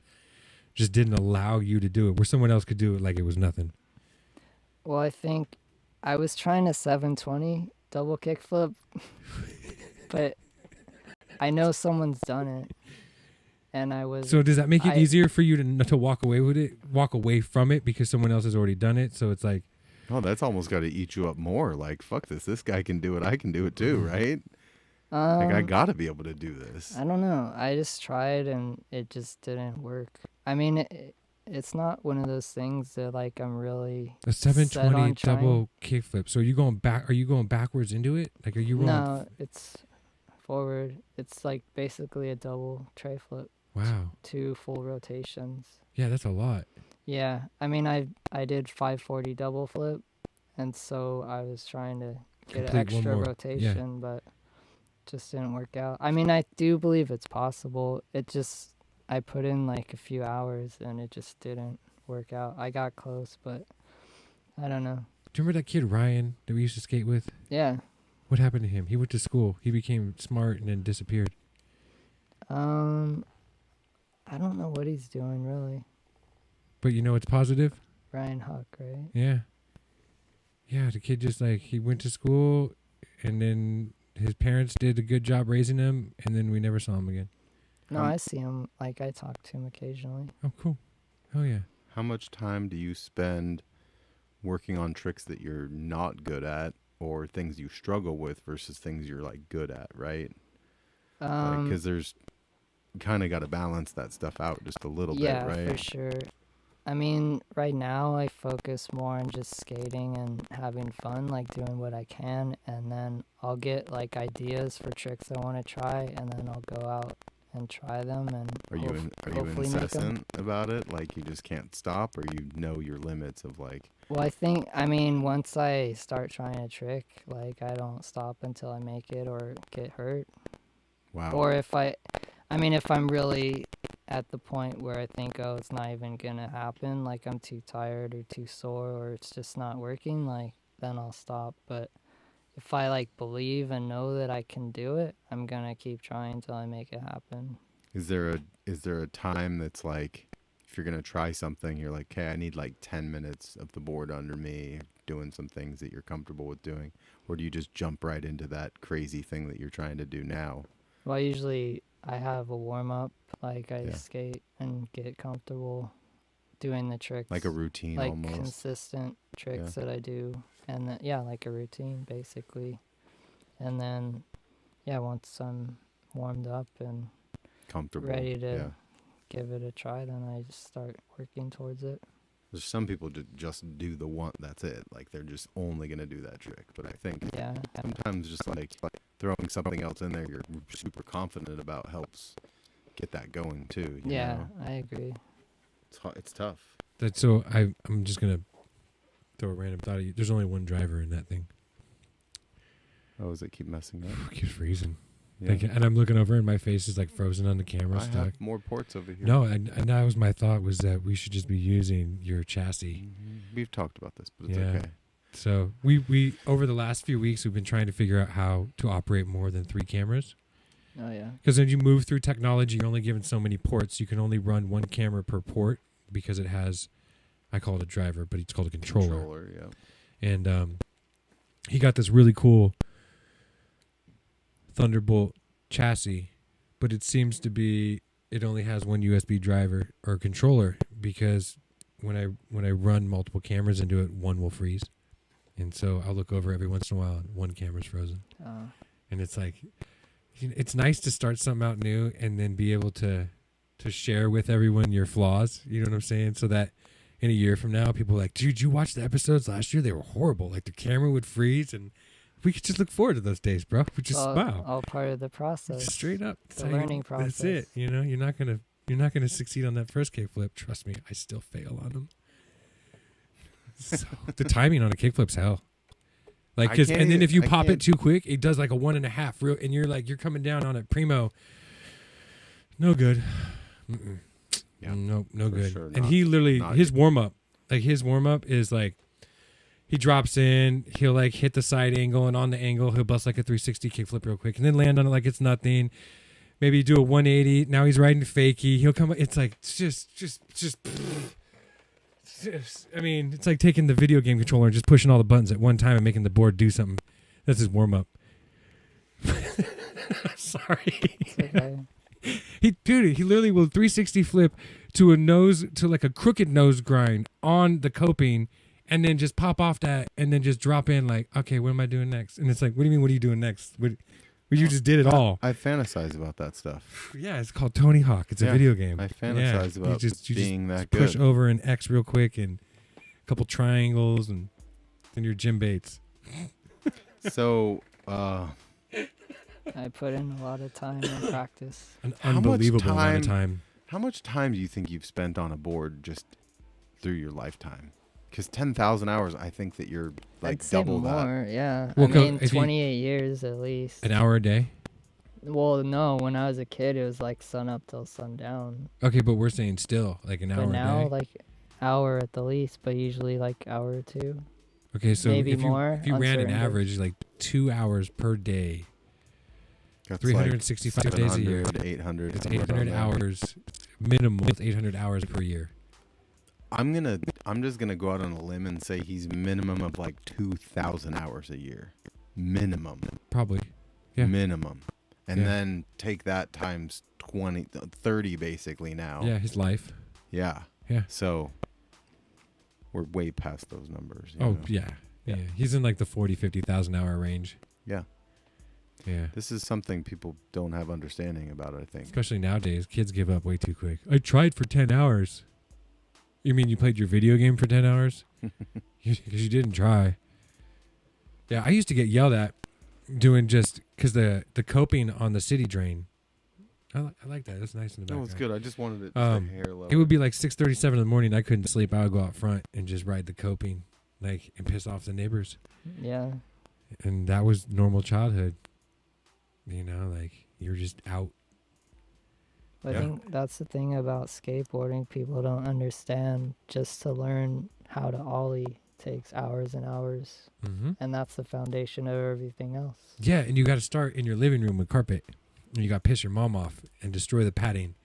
just didn't allow you to do it. Where someone else could do it like it was nothing. Well, I think I was trying a 720 double kickflip, but I know someone's done it, and I was. So does that make it I- easier for you to walk away from it because someone else has already done it? So it's like, Oh, that's almost got to eat you up more. Like, fuck this. This guy can do it. I can do it too, right? Like, I got to be able to do this. I don't know. I just tried and it just didn't work. I mean, it's not one of those things that like I'm really a set 720 on trying. double kickflip. So are you going back? Are you going backwards into it? Like, are you rolling? No, it's forward. It's like basically a double tray flip, Wow. 2 full rotations. Yeah, that's a lot. Yeah, I mean, I did 540 double flip, and so I was trying to get an Complete one extra more. Yeah. rotation, but just didn't work out. I mean, I do believe it's possible. It just I put in like a few hours, and it just didn't work out. I got close, but I don't know. Do you remember that kid Ryan that we used to skate with? Yeah. What happened to him? He went to school. He became smart and then disappeared. I don't know what he's doing really. But you know it's positive? Ryan Huck, right? Yeah. Yeah, the kid just like, he went to school and then his parents did a good job raising him and then we never saw him again. No, I see him. Like I talk to him occasionally. Oh, cool. Oh, yeah. How much time do you spend working on tricks that you're not good at or things you struggle with versus things you're like good at, right? Because there's kind of got to balance that stuff out just a little yeah, bit, right? for sure. I mean, right now I focus more on just skating and having fun, like doing what I can, and then I'll get like ideas for tricks I want to try, and then I'll go out and try them. And Are you hopefully make 'em. incessant about it? Like you just can't stop, or you know your limits of like. Well, I mean, once I start trying a trick, like I don't stop until I make it or get hurt. Wow. Or if I'm really at the point where I think, oh, it's not even gonna happen, like I'm too tired or too sore or it's just not working, like then I'll stop. But if I like believe and know that I can do it, I'm gonna keep trying until I make it happen. Is there a time that's like, if you're gonna try something, you're like, okay, I need like 10 minutes of the board under me, doing some things that you're comfortable with doing, or do you just jump right into that crazy thing that you're trying to do now? Well, usually I have a warm up, like I Yeah. skate and get comfortable doing the tricks, Like a routine like almost. consistent tricks Yeah. that I do, and then, yeah, like a routine basically. And then, yeah, once I'm warmed up and Comfortable. ready to Yeah. give it a try, then I just start working towards it. There's some people that just do the one, that's it. Like they're just only gonna do that trick. But I think Yeah, sometimes just like throwing something else in there you're super confident about helps get that going too. You yeah, know? I agree. It's tough. So I'm just going to throw a random thought at you. There's only one driver in that thing. Oh, does it keep messing up? It keeps freezing. Yeah. Like, and I'm looking over and my face is like frozen on the camera I stuck. have more ports over here. No, and that was my thought, was that we should just be using your chassis. We've talked about this, but it's Yeah. okay. So we over the last few weeks, we've been trying to figure out how to operate more than 3 cameras. Oh yeah. Because when you move through technology, you're only given so many ports. You can only run 1 camera per port because it has, I call it a driver, but it's called a controller. Yeah. And he got this really cool Thunderbolt chassis, but it seems to be, it only has 1 USB driver or controller, because when I run multiple cameras into it, 1 will freeze. And so I'll look over every once in a while and 1 camera's frozen. And it's like, it's nice to start something out new and then be able to share with everyone your flaws. You know what I'm saying? So that in a year from now, people are like, dude, you watched the episodes last year? They were horrible. Like the camera would freeze, and we could just look forward to those days, bro. We just smile. All part of the process. Just straight up. The learning process. That's it. You know, you're not gonna succeed on that first kickflip. Trust me, I still fail on them. So the timing on a kickflip's hell. Like, I can't and then if you I pop it can't- too quick, it does like a 1.5 real, and you're coming down on it primo. No good. Mm-mm. Yeah. Nope, no For good. sure, And not- he literally not his good. warm up is like he drops in, he'll like hit the side angle, and on the angle he'll bust like a 360 kickflip real quick, and then land on it like it's nothing. Maybe do a 180. Now he's riding fakie. He'll come. It's like just. I mean, it's like taking the video game controller and just pushing all the buttons at one time and making the board do something. That's his warm up. Sorry. It's okay. He literally will 360 flip to like a crooked nose grind on the coping, and then just pop off that, and then just drop in like, okay, what am I doing next? And it's like, what do you mean? What are you doing next? Well, you just did it all. I fantasize about that stuff. Yeah, it's called Tony Hawk. It's a Yeah, video game. I fantasize about being that good. Push over an X real quick and a couple triangles, and then you're Jim Bates. So, I put in a lot of time and practice. An How much unbelievable amount of time. how much time do you think you've spent on a board just through your lifetime? Because 10,000 hours, I think that you're like I'd say double that. more, yeah. Well, I mean, if you- 28 years at least. An hour a day. Well, no, when I was a kid, it was like sun up till sundown. Okay, but we're saying still like an hour But now, a day. like hour at the least, but usually like hour or two. Okay, so maybe if you more if you on ran an certain days. average like 2 hours per day, That's 365 like days a year. 700, 800. It's somewhere 800 around there. hours minimum. It's 800 hours per year. I'm just gonna go out on a limb and say he's minimum of like 2,000 hours a year, minimum, Probably. Yeah. minimum, and Yeah. then take that times 20, 30 basically now. Yeah, his life. Yeah. Yeah. So we're way past those numbers. you Oh, know? yeah. Yeah. Yeah. He's in like the 50,000 hour range. Yeah. Yeah. This is something people don't have understanding about, I think. Especially nowadays, kids give up way too quick. I tried for 10 hours. You mean you played your video game for 10 hours? Because you didn't try. Yeah, I used to get yelled at doing just because the coping on the city drain. I like that. That's nice in the No, background. it's good. I just wanted it Um, to hair level. It would be like 6:37 in the morning. I couldn't sleep. I would go out front and just ride the coping, like, and piss off the neighbors. Yeah. And that was normal childhood. You know, like you were just out. I Yeah. think that's the thing about skateboarding. People don't understand. Just to learn how to ollie takes hours and hours, Mm-hmm. and that's the foundation of everything else. Yeah, and you got to start in your living room with carpet. And you got to piss your mom off and destroy the padding.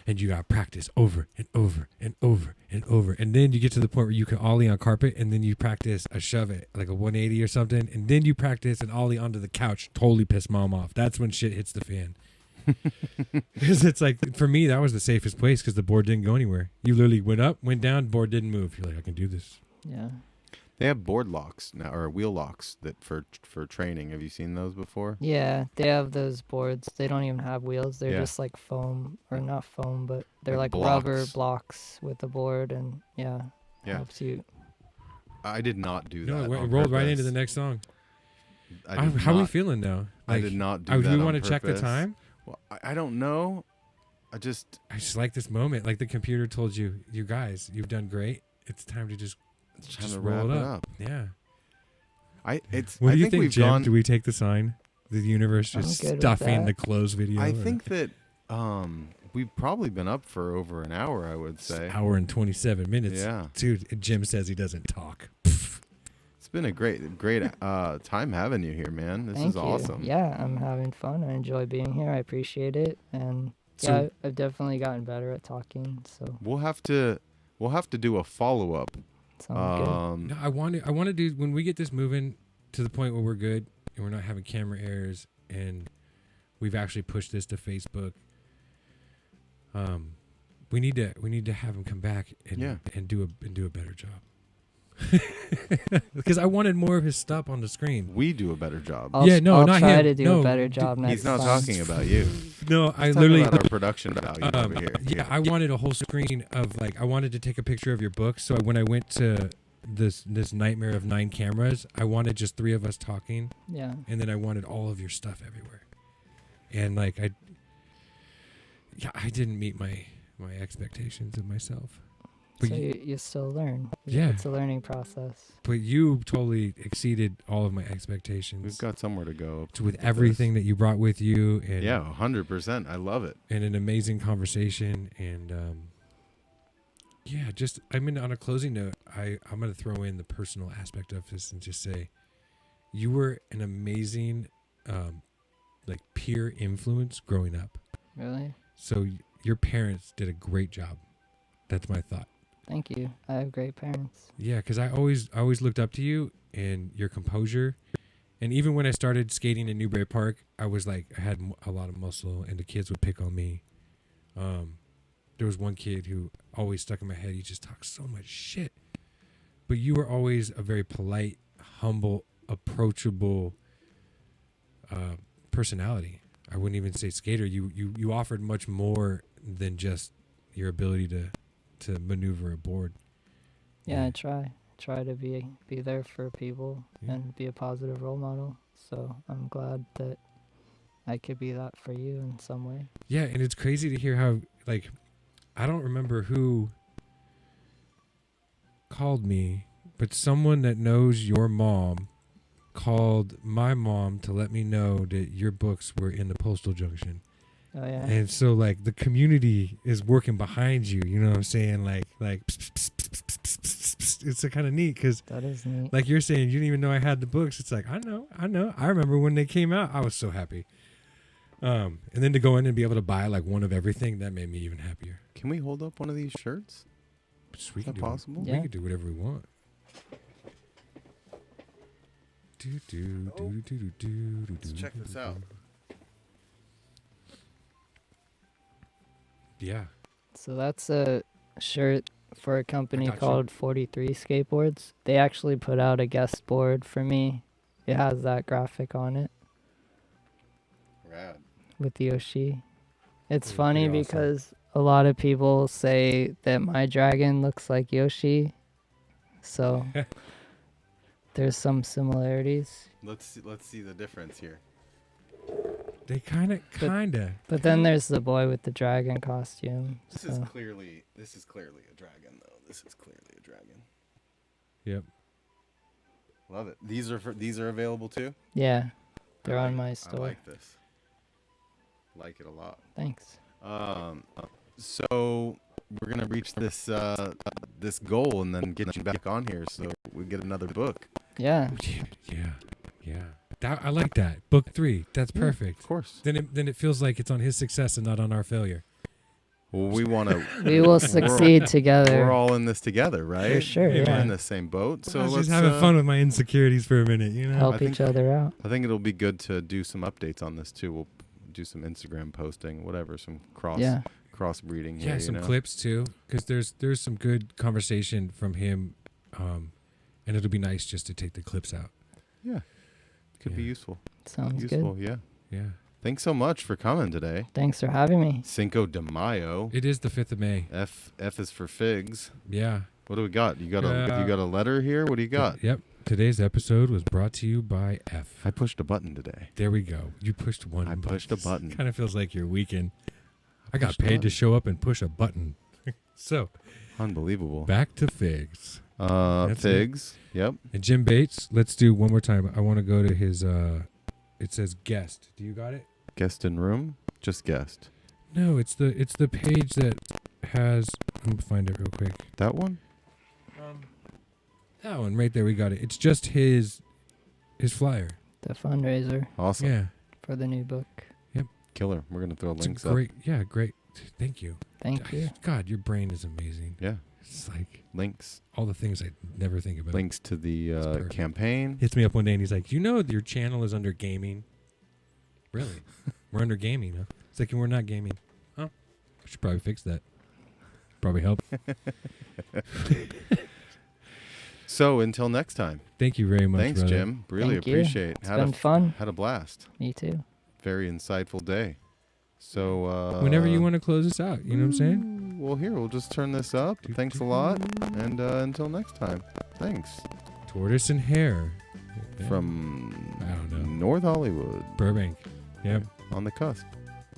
And you got to practice over and over and over and over. And then you get to the point where you can ollie on carpet, and then you practice a shove it, like a 180 or something. And then you practice an ollie onto the couch, totally piss mom off. That's when shit hits the fan. Because it's like, for me, that was the safest place because the board didn't go anywhere. You literally went up, went down, board didn't move. You're like, I can do this. Yeah. They have board locks now, or wheel locks that for training. Have you seen those before? Yeah, they have those boards. They don't even have wheels. They're Yeah. just like foam, or not foam, but they're Like like rubber blocks. blocks with the board, and yeah, Yeah. helps you. I did not do No, that. it on rolled right into purpose. the next song. I did How are we not- feeling now? I Like, did not do do that. you on want to check the purpose. time? Well, I don't know. I just I just like this moment. Like the computer told you, you guys, you've done great. It's time to just trying to roll wrap it it up. up. Yeah. I What do you think think, we've Jim? gone. Do we take the sign? The universe I'm just good with stuffing that. the close video. I or think that we've probably been up for over an hour. I would say. hour and 27 minutes. Yeah. Dude, Jim says he doesn't talk. It's been a great time having you here, man. This Thank is you. awesome. Yeah, I'm having fun. I enjoy being here. I appreciate it, and So- yeah, I've definitely gotten better at talking. So We'll have to do a follow up. sounds No, I want to do, when we get this moving to the point where we're good and we're not having camera errors and we've actually pushed this to Facebook. We need to have him come back and Yeah. and do a better job. Because I wanted more of his stuff on the screen. We do a better job. I'll, Yeah, no, I'll not try him. to do No, a better job next He's not time. talking about you. No, He's I talking literally about our production value over here. yeah, I wanted a whole screen of, like, I wanted to take a picture of your book. So when I went to this nightmare of 9 cameras, I wanted just 3 of us talking, Yeah. and then I wanted all of your stuff everywhere. And like I didn't meet my expectations of myself. But so you still learn. Yeah. It's a learning process. But you totally exceeded all of my expectations. We've got somewhere to go. with everything that you brought with you, and Yeah, 100%. I love it. and an amazing conversation, and yeah, just I mean, on a closing note, I'm gonna throw in the personal aspect of this and just say, you were an amazing, like peer influence growing up. Really? So your parents did a great job. That's my thought. Thank you. I have great parents. Yeah, because I always looked up to you and your composure. And even when I started skating in Newbury Park, I was like, I had a lot of muscle, and the kids would pick on me. There was one kid who always stuck in my head. He just talked so much shit. But you were always a very polite, humble, approachable personality. I wouldn't even say skater. You offered much more than just your ability to maneuver a board. Yeah, I try to be there for people Yeah. and be a positive role model. So I'm glad that I could be that for you in some way. Yeah, and it's crazy to hear how, like, I don't remember who called me, but someone that knows your mom called my mom to let me know that your books were in the postal junction. Oh yeah. And so, like, the community is working behind you, you know what I'm saying? Like it's kind of neat because, That is neat. like you're saying, you didn't even know I had the books. It's like, I know. I remember when they came out, I was so happy. And then to go in and be able to buy, like, one of everything, that made me even happier. Can we hold up one of these shirts? We Is can that do possible? We Yeah. can do whatever we want. Let's check this out. Yeah. So that's a shirt for a company got you. called 43 Skateboards. They actually put out a guest board for me. It has that graphic on it Rad. with Yoshi. It's Yeah, funny pretty awesome. because a lot of people say that my dragon looks like Yoshi. So there's some similarities. Let's see the difference here. They kind of. But then there's the boy with the dragon costume. This is So clearly a dragon, though. This is clearly a dragon. Yep. Love it. These are available too. yeah, they're I on like- my store. I like this. Like it a lot. Thanks. So we're gonna reach this this goal and then get you back on here so we get another book. Yeah. Yeah. I like that. Book 3. That's Yeah, perfect. Of course. Then it feels like it's on his success and not on our failure. Well, we want to. We will succeed together. We're all in this together, right? For sure, We're yeah. in the same boat. So I was let's just having fun with my insecurities for a minute, you know? Help I think- each other out. I think it'll be good to do some updates on this too. We'll do some Instagram posting, whatever, some crossbreeding here. Yeah, some clips too, because there's some good conversation from him, and it'll be nice just to take the clips out. Yeah, could be Yeah. useful. Sounds Useful, good. yeah. Yeah. Thanks so much for coming today. Thanks for having me. Cinco de Mayo. It is the 5th of May. F is for figs. Yeah. What do we got? You got Yeah. a letter here? What do you got? Yep. Today's episode was brought to you by F. I pushed a button today. There we go. You pushed one I button. pushed a button. Kind of feels like your weekend. I got pushed a paid to button. show up and push a button. So, Unbelievable. back to figs. That's it. Figs. Yep. And Jim Bates, let's do one more time. I want to go to his, it says guest. Do you got it? Guest in room. Just guest. No, it's the page that has, I'm going to find it real quick. That one? That one right there, we got it. It's just his flyer. The fundraiser Awesome. Yeah. for the new book. Killer. We're gonna throw It's links great. Yeah, great. Thank you. Thank you. God, your brain is amazing. up. Yeah. It's like Links. all the things I never think about. Links to the perfect. campaign. Hits me up one day and he's like, "You know your channel is under gaming." Really? We're under gaming, huh? It's like, we're not gaming. Oh, I should probably fix that. Probably help. So until next time. Thank you very much. Thanks, brother. Jim. Really Thank you. appreciate. It's been fun. Had a blast. Me too. Very insightful day. So Whenever you want to close this out, you know what I'm saying? Well, here we'll just turn this up. Thanks a lot, and until next time. Thanks. Tortoise and Hare. Yeah. From I don't know. North Hollywood. Burbank. Yep. On the cusp.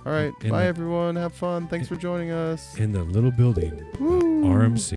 All right. In Bye, the- everyone. Have fun. Thanks for joining us. In the little building. RMC.